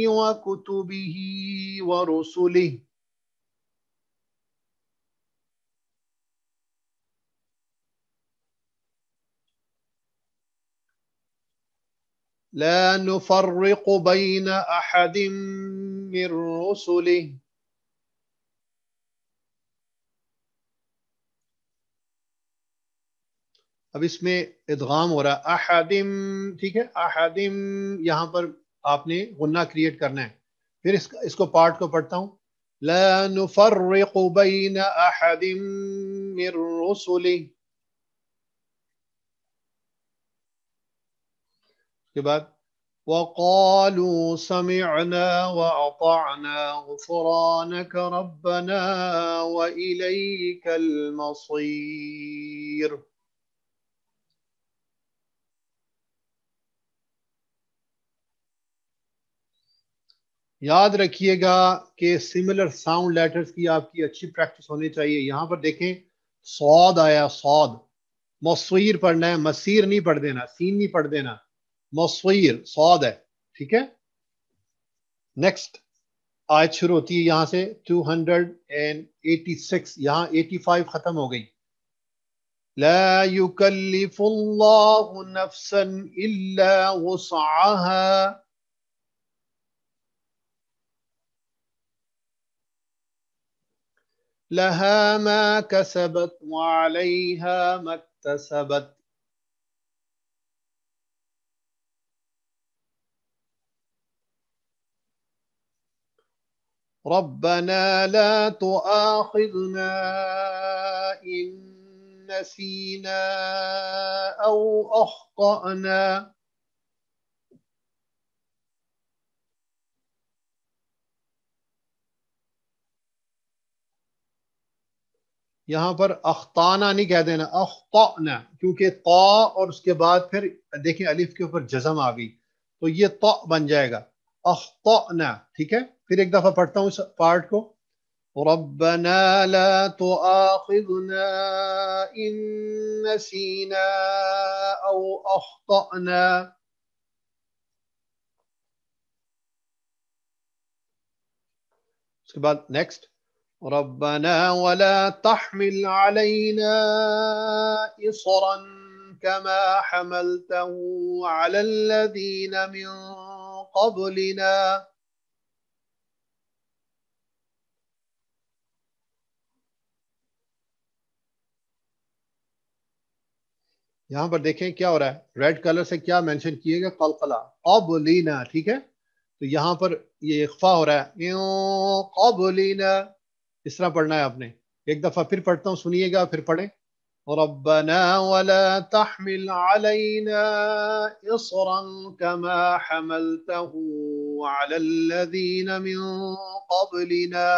وکتبہ ورسلہ. لا نفرق بین احد من رسلہ. اب اس میں ادغام ہو رہا ہے احدم، ٹھیک ہے. احدم یہاں پر آپ نے غنہ کریٹ کرنا ہے. پھر اس کو پارٹ کو پڑھتا ہوں. لا نفرق بین احد من رسلہ. اس کے بعد وقالوا سمعنا واطعنا غفرانك ربنا وإليك المصير. یاد رکھیے گا کہ سملر ساؤنڈ لیٹرز کی آپ کی اچھی پریکٹس ہونی چاہیے. یہاں پر دیکھیں صاد آیا، صاد. مصیر پڑھنا ہے، مسیر نہیں پڑھ دینا، سین نہیں پڑھ دینا. مصیر صاد ہے، ٹھیک ہے. نیکسٹ آیت شروع ہوتی ہے یہاں سے 286. یہاں 85 ختم ہو گئی. لا يكلف الله نفسا الا وسعها. لها ما كسبت وعليها ما اكتسبت. ربنا لا تؤاخذنا إن نسينا أو أخطأنا. یہاں پر اخطانا نہیں کہہ دینا، اخطأنا، کیونکہ طا اور اس کے بعد پھر دیکھیں الف کے اوپر جزم آ گئی تو یہ طا بن جائے گا. اخطأنا، ٹھیک ہے. پھر ایک دفعہ پڑھتا ہوں اس پارٹ کو. ربنا لا تؤاخذنا إن نسينا أو أخطأنا. اس کے بعد نیکسٹ. ربنا ولا تحمل علينا إصرا كما حملته على الذين من قبلنا. یہاں پر دیکھیں کیا ہو رہا ہے، ریڈ کلر سے کیا مینشن کیے گا، قلقلہ قبلینا، ٹھیک ہے. تو یہاں پر یہ اخفا ہو رہا ہے قبلینا، اس طرح پڑھنا ہے آپ نے. ایک دفعہ پھر پڑھتا ہوں، سنیے گا پھر پڑھیں. ربنا ولا تحمل علينا إصرا كما حملته على الذين من قبلنا.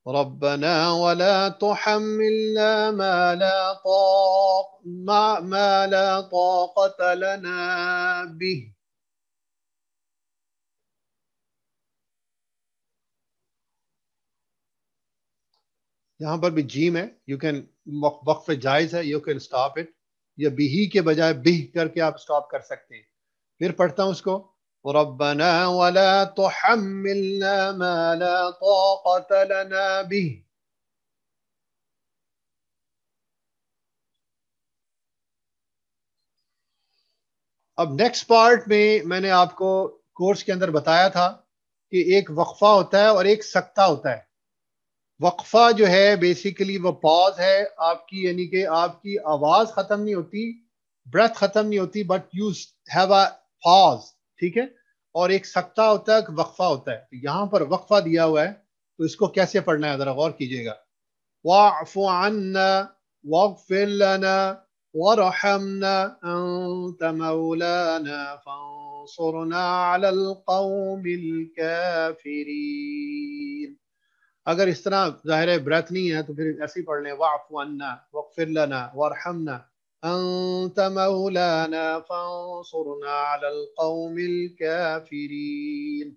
ربنا ولا تحملنا ما لا طاقة لنا به. یہاں پر بھی جیم ہے، یو کین وقف جائز ہے، یو کین اسٹاپ اٹ، یا بھی کے بجائے بہ کر کے آپ اسٹاپ کر سکتے ہیں. پھر پڑھتا ہوں اس کو، ربنا ولا تحملنا ما لا طاقة لنا به. اب نیکسٹ پارٹ میں نے آپ کو کورس کے اندر بتایا تھا کہ ایک وقفہ ہوتا ہے اور ایک سکتہ ہوتا ہے. وقفہ جو ہے بیسیکلی وہ پاز ہے آپ کی، یعنی کہ آپ کی آواز ختم نہیں ہوتی، بریتھ ختم نہیں ہوتی، بٹ یو ہیو اے پاز، ٹھیک ہے. اور ایک سکتہ ہوتا ہے، ایک وقفہ ہوتا ہے. یہاں پر وقفہ دیا ہوا ہے تو اس کو کیسے پڑھنا ہے ذرا غور کیجیے گا. واعف عنا واغفر لنا وارحمنا انت مولانا فانصرنا على القوم الكافرين. اگر اس طرح ظاہر بریتھ نہیں ہے تو پھر ایسے ہی پڑھ لیں، واعف عنا واغفر لنا وارحمنا انت مولانا فانصرنا على القوم الكافرين.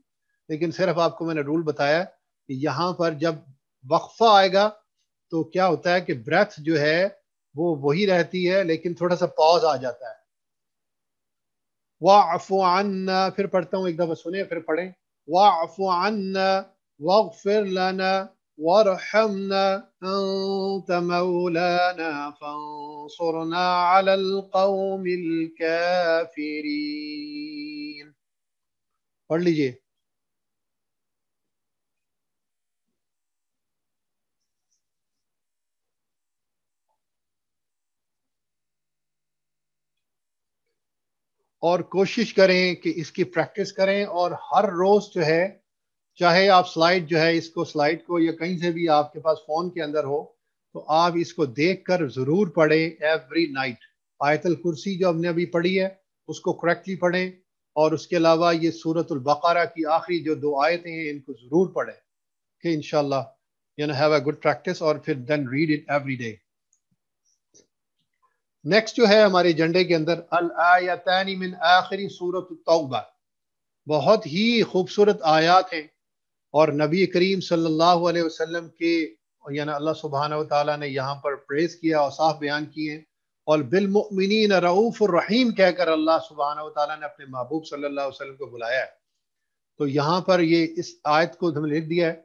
لیکن صرف آپ کو میں نے رول بتایا کہ یہاں پر جب وقفہ آئے گا تو کیا ہوتا ہے کہ بریتھ جو ہے وہ وہی رہتی ہے لیکن تھوڑا سا پاز آ جاتا ہے. واعف عنا، پھر پڑھتا ہوں ایک دفعہ سنیں پھر پڑھیں. واعف عنا واغفر لنا وارحمنا انت مولانا فانصرنا على القوم الكافرين. پڑھ لیجئے. اور کوشش کریں کہ اس کی پریکٹس کریں، اور ہر روز جو ہے، چاہے آپ سلائڈ جو ہے اس کو سلائڈ کو یا کہیں سے بھی آپ کے پاس فون کے اندر ہو تو آپ اس کو دیکھ کر ضرور پڑھیں ایوری نائٹ. آیت الکرسی جو ہم نے ابھی پڑھی ہے اس کو کریکٹلی پڑھیں، اور اس کے علاوہ یہ سورۃ البقرہ کی آخری جو 2 آیتیں ہیں ان کو ضرور پڑھیں کہ انشاءاللہ ہیو اے گڈ پریکٹس، اور پھر then read it every day. Next جو ہے ہمارے ایجنڈے کے اندر الآیتان من آخری سورۃ التوبہ. بہت ہی خوبصورت آیات ہیں، اور نبی کریم صلی اللہ علیہ وسلم کے یعنی اللہ سبحانہ و تعالیٰ نے یہاں پر پریز کیا، اوصاف بیان کیے، اور بالمؤمنین رؤوف الرحیم کہہ کر اللہ سبحانہ و تعالیٰ نے اپنے محبوب صلی اللہ علیہ وسلم کو بلایا ہے. تو یہاں پر یہ اس آیت کو ہم نے لکھ دیا ہے.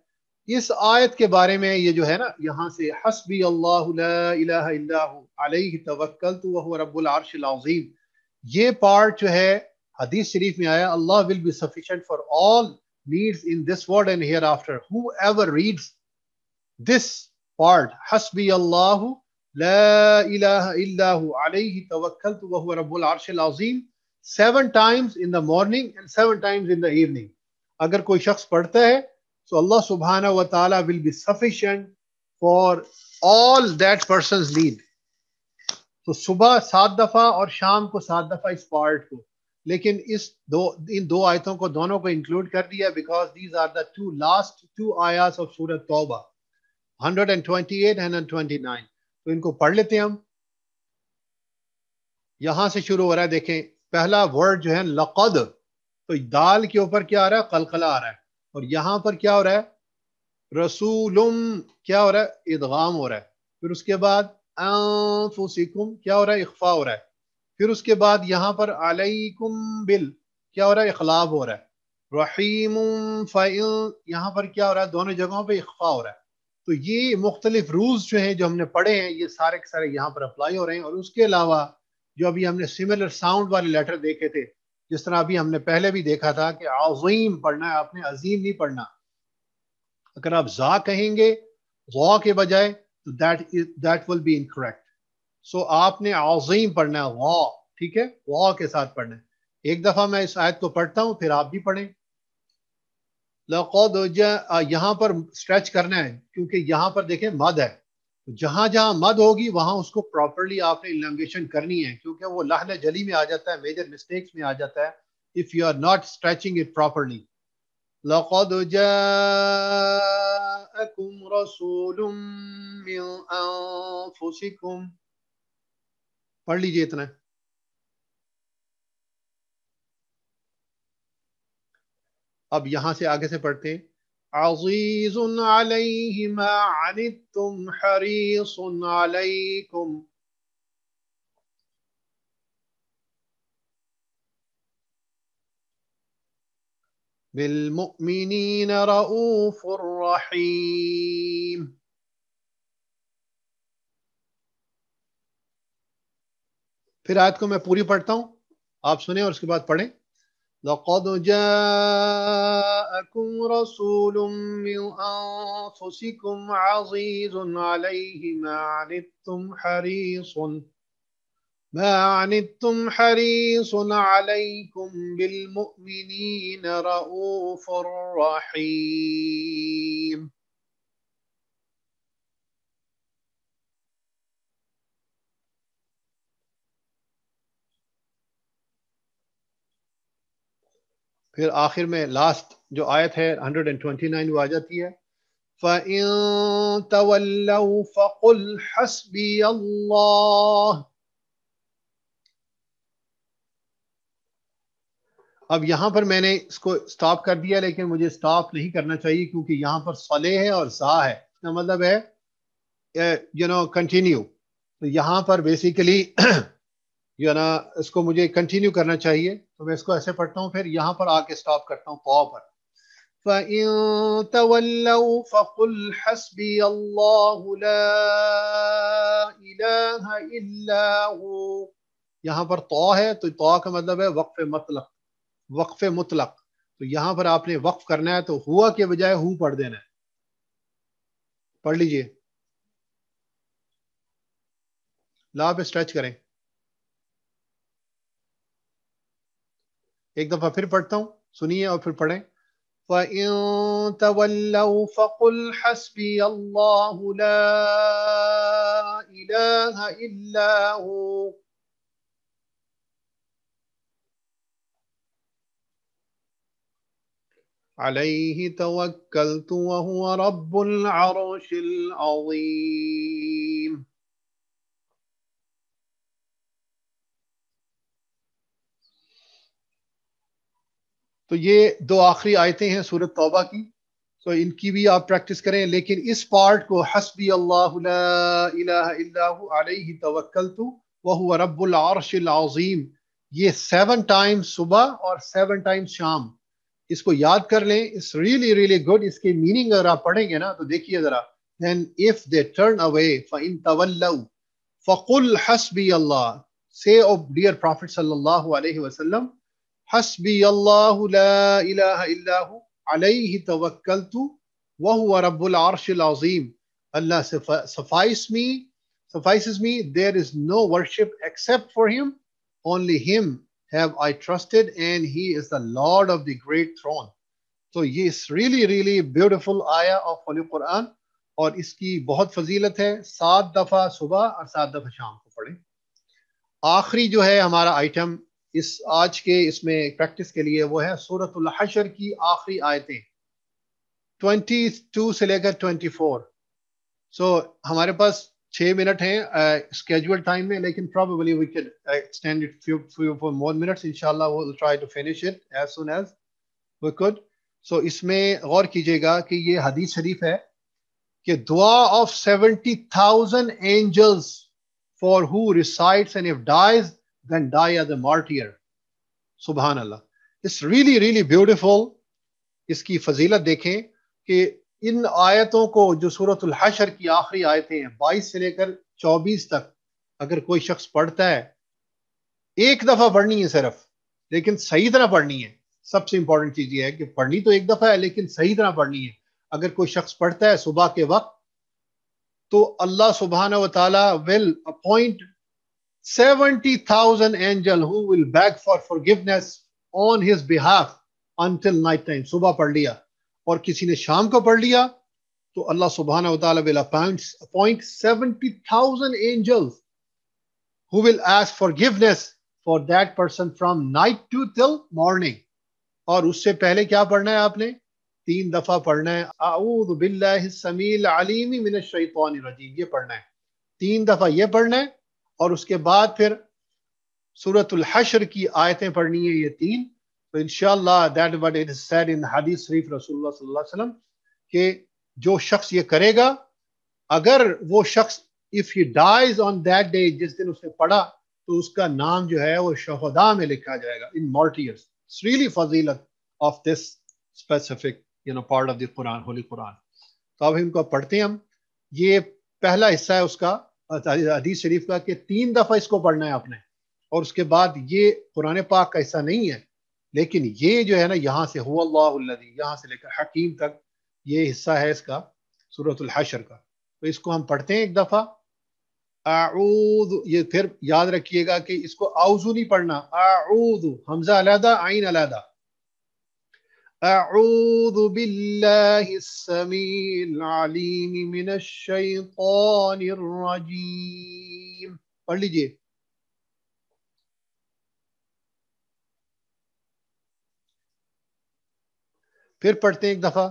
اس آیت کے بارے میں یہ جو ہے نا، یہاں سے حسبی اللہ لا الہ الا هو علیہ توکلت وہو رب العرش العظیم، یہ پارٹ جو ہے حدیث شریف میں آیا، اللہ will be sufficient for all needs in this world and hereafter. Whoever reads this part, حسبی اللہ لا الہ الا هو علیہ توکلت وہو رب العرش العظیم، 7 times in the morning and 7 times in the evening. اگر کوئی شخص پڑھتا ہے so Allah subhanahu wa ta'ala will be sufficient for all that person's need. تو صبح 7 دفعہ اور شام کو 7 دفعہ اس پارٹ کو، لیکن ان 2 آیتوں کو دونوں کو انکلوڈ کر دیا because these are the last two ayahs of Surah Tawbah 128 and 129. تو ان کو پڑھ لیتے ہیں ہم. یہاں سے شروع ہو رہا ہے، دیکھیں پہلا ورڈ جو ہے لقد، تو دال کے اوپر کیا آ رہا ہے؟ قلقلہ آ رہا ہے. اور یہاں پر کیا ہو رہا ہے؟ رسولم، کیا ہو رہا ہے؟ ادغام ہو رہا ہے. پھر اس کے بعد انفسکم کیا ہو رہا ہے؟ اخفاء ہو رہا ہے. پھر اس کے بعد یہاں پر علیکم بل کیا ہو رہا ہے؟ اخلاب ہو رہا ہے. رحیم فَإِن یہاں پر کیا ہو رہا ہے؟ دونوں جگہوں پہ اخفاء ہو رہا ہے. تو یہ مختلف رولز جو ہیں جو ہم نے پڑھے ہیں یہ سارے کے سارے یہاں پر اپلائی ہو رہے ہیں. اور اس کے علاوہ جو ابھی ہم نے سملر ساؤنڈ والے لیٹر دیکھے تھے، جس طرح ابھی ہم نے پہلے بھی دیکھا تھا کہ عظیم پڑھنا ہے آپ نے، عظیم نہیں پڑھنا. اگر آپ زا کہیں گے غا کے بجائے تو that will be incorrect. سو آپ نے عظیم پڑھنا ہے غا، ٹھیک ہے، غا کے ساتھ پڑھنا ہے. ایک دفعہ میں اس آیت کو پڑھتا ہوں پھر آپ بھی پڑھیں. لقد جاء، یہاں پر سٹریچ کرنا ہے کیونکہ یہاں پر دیکھیں مد ہے، جہاں جہاں مد ہوگی وہاں اس کو پراپرلی آپ نے الانگیشن کرنی ہے، کیونکہ وہ لحن جلی میں آ جاتا ہے، میجر مسٹیکس میں آ جاتا ہے if you are not stretching it properly. لقد جاء جاءكم رسول من أنفسكم. پڑھ لیجئے اتنا. اب یہاں سے آگے سے پڑھتے ہیں. عزیز علیہ ما عنتم حریص علیکم. بالمؤمنین رؤوف رحیم. پھر آیت کو میں پوری پڑھتا ہوں، آپ سنیں اور اس کے بعد پڑھیں. لقد جاءكم رسول من أنفسكم عزيز عليه ما عنتم حريص عليكم بالمؤمنين رؤوف رحيم. پھر آخر میں لاسٹ جو آیت ہے 129 وہ آ جاتی ہے. فَإِن تَوَلَّوْا فَقُلْ حَسْبِيَ اللَّهُ. اب یہاں پر میں نے اس کو سٹاپ کر دیا، لیکن مجھے سٹاپ نہیں کرنا چاہیے کیونکہ یہاں پر صالح ہے اور زا ہے. اس کا مطلب ہے کنٹینیو. تو یہاں پر بیسیکلی اس کو مجھے کنٹینیو کرنا چاہیے، تو میں اس کو ایسے پڑھتا ہوں، پھر یہاں پر آ کے سٹاپ کرتا ہوں پاؤ پر. فَإِن تَوَلَّوْا فَقُلْ حَسْبِيَ اللَّهُ لَا إِلَٰهَ إِلَّا هُوَ. یہاں پر طا ہے تو طا کا مطلب ہے وقف مطلق. تو یہاں پر آپ نے وقف کرنا ہے تو ہوا کے بجائے ہو پڑھ دینا ہے. پڑھ لیجئے، لا پہ اسٹریچ کریں. ایک دفعہ پھر پڑھتا ہوں، سنیے اور پھر پڑھیں. فَإِن تَوَلَّوْا فَقُلْ حَسْبِيَ اللَّهُ لَا إِلَٰهَ إِلَّا هُوَ عَلَيْهِ تَوَكَّلْتُ وَهُوَ رَبُّ الْعَرْشِ الْعَظِيمِ. تو یہ دو آخری آیتیں ہیں سورۃ توبہ کی، تو ان کی بھی آپ پریکٹس کریں. لیکن اس پارٹ کو حسبی اللہ لا الہ الا ہو علیہ توکلت وہو رب العرش العظیم، یہ 7 ٹائمز صبح اور 7 ٹائمز شام. اس کو یاد کر لیں. It's really really good. اس کے میننگ اگر آپ پڑھیں گے نا تو دیکھیے ذرا. then if they turn away فَإِن تَوَلَّوْا فَقُلْ حَسْبِيَ اللَّهُ. say, oh dear Prophet sallallahu alayhi wa sallam, حسبی اللہ لا الہ الا ہو علیہ توکلت وہو رب العرش العظیم. Allah suffices me, there is no worship except for him, only him have I trusted and he is the Lord of the great throne. تو یہ really really beautiful آیا of Holy Quran، اور اس کی بہت فضیلت ہے. 7 دفعہ صبح اور 7 دفعہ شام کو پڑھیں. آخری جو ہے ہمارا آئٹم اس آج کے اس میں پریکٹس کے لیے وہ ہے سورۃ الحشر کی آخری آیتیں 22 سے لے کر 24. سو ہمارے پاس 6 منٹ ہیں اسکیجول ٹائم میں، لیکن probably we could extend it few more minutes. inshallah we'll try to finish it as soon as we could. سو اس میں غور کیجئے گا کہ یہ حدیث شریف ہے کہ دعا of 70,000 angels for who recites and if dies then die as a martyr. سبحان اللہ. It's really really beautiful. اس کی فضیلت دیکھیں کہ ان آیتوں کو جو سورۃ الحشر کی آخری آیتیں ہیں 22 سے لے کر 24 تک اگر کوئی شخص پڑھتا ہے، ایک دفعہ پڑھنی ہے صرف، لیکن صحیح طرح پڑھنی ہے. سب سے امپورٹنٹ چیز یہ ہے کہ پڑھنی تو ایک دفعہ ہے لیکن صحیح طرح پڑھنی ہے. اگر کوئی شخص پڑھتا ہے صبح کے وقت تو اللہ سبحانہ و تعالی will appoint 70,000 angel who will beg for forgiveness on his behalf until night time. صبح پڑھ لیا اور کسی نے شام کو پڑھ لیا تو اللہ سبحانہ و تعالی will appoint 70,000 angels who will ask forgiveness for that person from night to till morning. اور اس سے پہلے کیا پڑھنا ہے آپ نے؟ 3 دفعہ پڑھنا ہے اعوذ باللہ السمیع العلیم من الشیطان الرجیم، یہ پڑھنا ہے 3 دفعہ، یہ پڑھنا ہے، اور اس کے بعد پھر سورۃ الحشر کی آیتیں پڑھنی ہیں، یہ 3. تو انشاءاللہ that what it is said in حدیث شریف رسول اللہ صلی اللہ علیہ وسلم کہ جو شخص یہ کرے گا، اگر وہ شخص if he dies on that day، جس دن اس نے پڑھا، تو اس کا نام جو ہے وہ شہداء میں لکھا جائے گا، in martyrs. It's really فضیلت of this specific part of the Quran, Holy Quran. تو اب ان کو پڑھتے ہیں ہم. یہ پہلا حصہ ہے اس کا حدیث شریف کا کہ 3 دفعہ اس کو پڑھنا ہے آپ نے، اور اس کے بعد یہ قرآن پاک کا حصہ نہیں ہے، لیکن یہ جو ہے نا یہاں سے هو اللہ الذی، یہاں سے لے کر حکیم تک یہ حصہ ہے اس کا سورۃ الحشر کا. تو اس کو ہم پڑھتے ہیں ایک دفعہ. اعوذ، یہ پھر یاد رکھیے گا کہ اس کو اعوذ نہیں پڑھنا، اعوذ حمزہ علیحدہ عین علیحدہ. اعوذ باللہ السمیع العلیم من الشیطان الرجیم. پڑھ لیجئے. پھر پڑھتے ہیں ایک دفعہ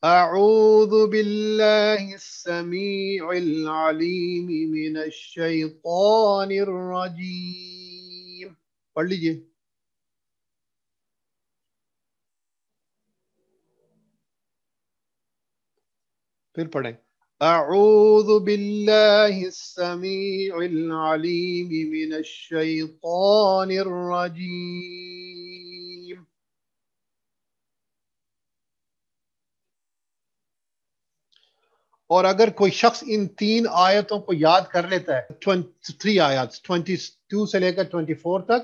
اعوذ باللہ السمیع العلیم من الشیطان الرجیم. پڑھ لیجئے. پھر پڑھیں اعوذ باللہ السمیع العلیم من الشیطان الرجیم. اور اگر کوئی شخص ان 3 آیتوں کو یاد کر لیتا ہے، 23 آیات 22 سے لے کر 24 تک،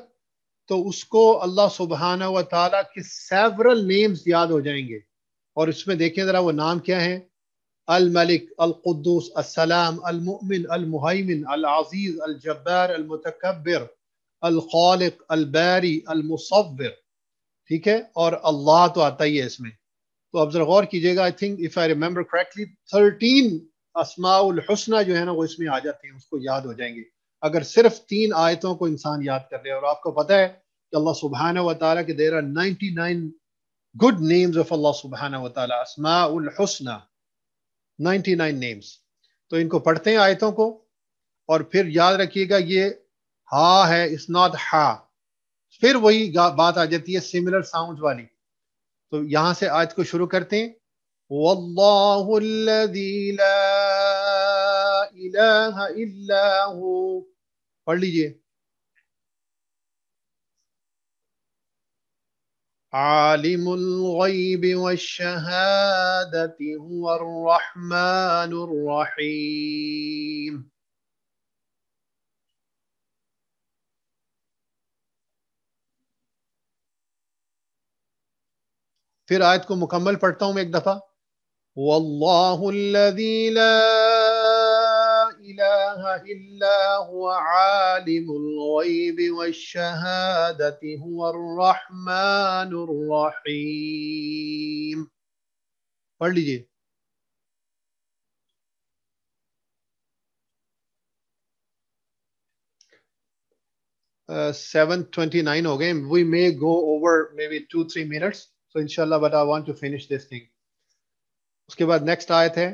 تو اس کو اللہ سبحانہ و تعالیٰ کے سیورل نیمز یاد ہو جائیں گے. اور اس میں دیکھیں ذرا وہ نام کیا ہیں: الملک، القدوس، السلام، المؤمن، المہیمن، العزیز، الجبار، المتکبر، الخالق، الباری، المصور. ٹھیک ہے، اور اللہ تو آتا ہی ہے اس میں. تو اب ذرا غور کیجیے گا. I think if I remember correctly 13 اسماء الحسنہ جو ہے نا وہ اس میں آ جاتے ہیں، اس کو یاد ہو جائیں گے اگر صرف 3 آیتوں کو انسان یاد کر لے. اور آپ کو پتہ ہے کہ اللہ سبحانہ و تعالیٰ کے there are 99 good names of Allah سبحانہ و تعالیٰ، اسماء الحسنہ 99 names. تو ان کو پڑھتے ہیں آیتوں کو، اور پھر یاد رکھیے گا یہ ہا ہے، it's not ہا. پھر وہی بات آ جاتی ہے سملر ساؤنڈ والی. تو یہاں سے آیت کو شروع کرتے ہیں. واللہ الذی لا الہ الا ہو. پڑھ لیجئے. عالم الغیب والشہادۃ هو الرحمن الرحیم. پھر آیت کو مکمل پڑھتا ہوں میں ایک دفعہ. واللہ الذی لا الہ الا هو عالم الغیب والشہادۃ هو الرحمن الرحیم. پڑھ لیجئے. 7:29 ہو گئے. We may go over maybe 2-3 minutes. So inshallah, but I want to finish this thing. اس کے بعد نیکسٹ آیت ہے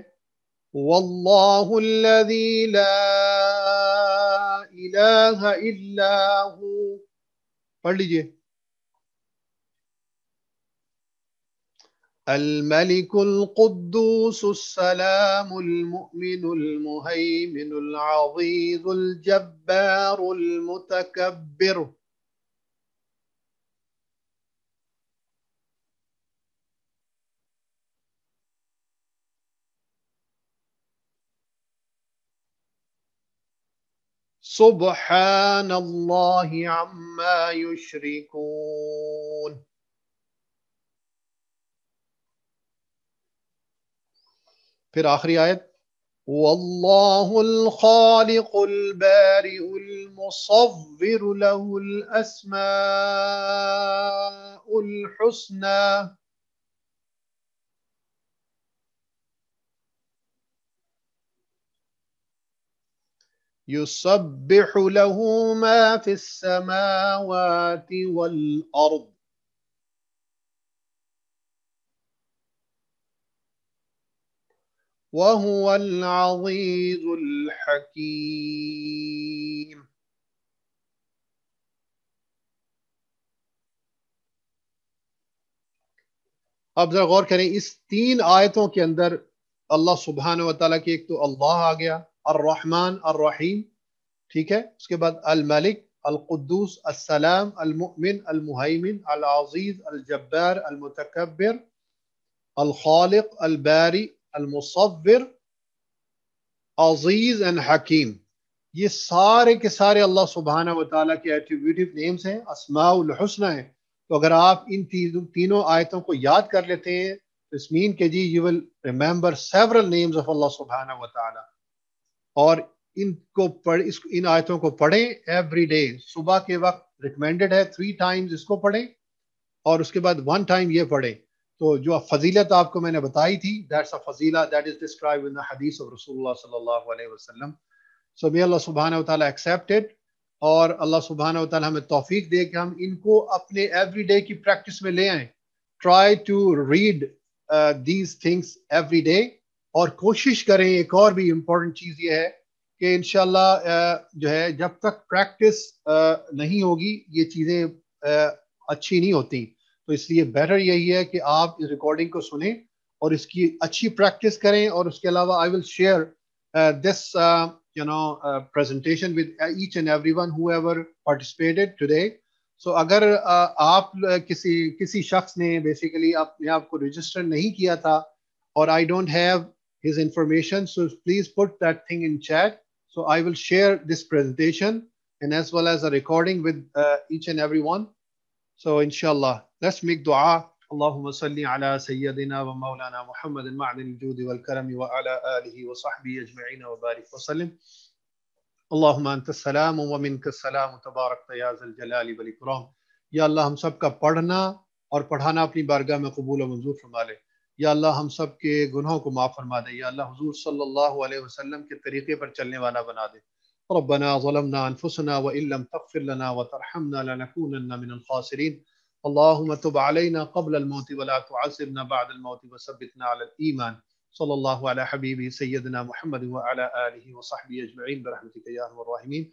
واللہ الذی لا الہ الا ہو. پڑھ لیجئے. الملک القدوس السلام المؤمن المہیمن العزیز الجبار المتکبر. سبحان اللہ عما یشرکون. پھر آخری آیت واللہ الخالق البارئ المصور له الاسماء الحسنى. يسبح له ما في السماوات والأرض. وهو العزيز الحكيم. اب ذرا غور کریں اس تین آیتوں کے اندر اللہ سبحانہ و تعالیٰ کی، ایک تو اللہ آ گیا، الرحمن الرحیم، ٹھیک ہے، اس کے بعد الملک القدوس السلام المؤمن المہیمن العزیز الجبار المتکبر الخالق الباری المصور عزیز اینڈ حکیم. یہ سارے کے سارے اللہ سبحانہ و تعالیٰ کے ایٹریبیوٹیو نیمز ہیں، اسماء الحسنہ ہیں. تو اگر آپ ان تینوں آیتوں کو یاد کر لیتے ہیں تو اس مین کہ جی you will remember several names of اللہ سبحانہ و تعالیٰ. اور ان آیتوں کو پڑھیں ایوری ڈے. صبح کے وقت ریکمینڈڈ ہے 3 times اس کو پڑھیں، اور اس کے بعد 1 time یہ پڑھیں. تو جو فضیلت آپ کو میں نے بتائی تھی، that's a فضیلہ that is described in the hadith of رسول اللہ صلی اللہ علیہ وسلم. So may Allah سبحانہ و تعالیٰ accept it، اور اللہ سبحانہ و تعالیٰ ہمیں توفیق دے کہ ہم ان کو اپنے ایوری ڈے کی پریکٹس میں لے آئیں. Try to read these things every day، اور کوشش کریں. ایک اور بھی امپورٹنٹ چیز یہ ہے کہ انشاءاللہ جو ہے جب تک پریکٹس نہیں ہوگی یہ چیزیں اچھی نہیں ہوتی. تو اس لیے بیٹر یہی ہے کہ آپ اس ریکارڈنگ کو سنیں اور اس کی اچھی پریکٹس کریں. اور اس کے علاوہ I will share this presentation with each and everyone whoever participated today. So اگر آپ کسی شخص نے بیسیکلی اپنے آپ کو رجسٹر نہیں کیا تھا اور I don't have his information, so please put that thing in chat. So I will share this presentation and as well as a recording with each and everyone. So inshallah, let's make dua. اللهم صل على سيدنا ومولانا محمد معدن الجود والكرم وعلى آله وصحبه أجمعين وبارك وسلم. اللهم أنت السلام ومنك السلام تبارك يا ذا الجلال والإكرام. یا اللہ ہم سب کا پڑھنا اور پڑھانا اپنی بارگاہ میں قبول و منظور فرما لے. یا اللہ ہم سب کے گناہوں کو معاف فرما دے. یا اللہ حضور صلی اللہ علیہ وسلم کے طریقے پر چلنے والا بنا دے. ربنا ظلمنا انفسنا وان لم تغفر لنا وترحمنا لنكونن من الخاسرين. اللهم تب علينا قبل الموت ولا تعذبنا بعد الموت وثبتنا على الإيمان. صلى الله على حبيبه سيدنا محمد وعلى آله وصحبه أجمعين برحمتك يا أرحم الراحمين.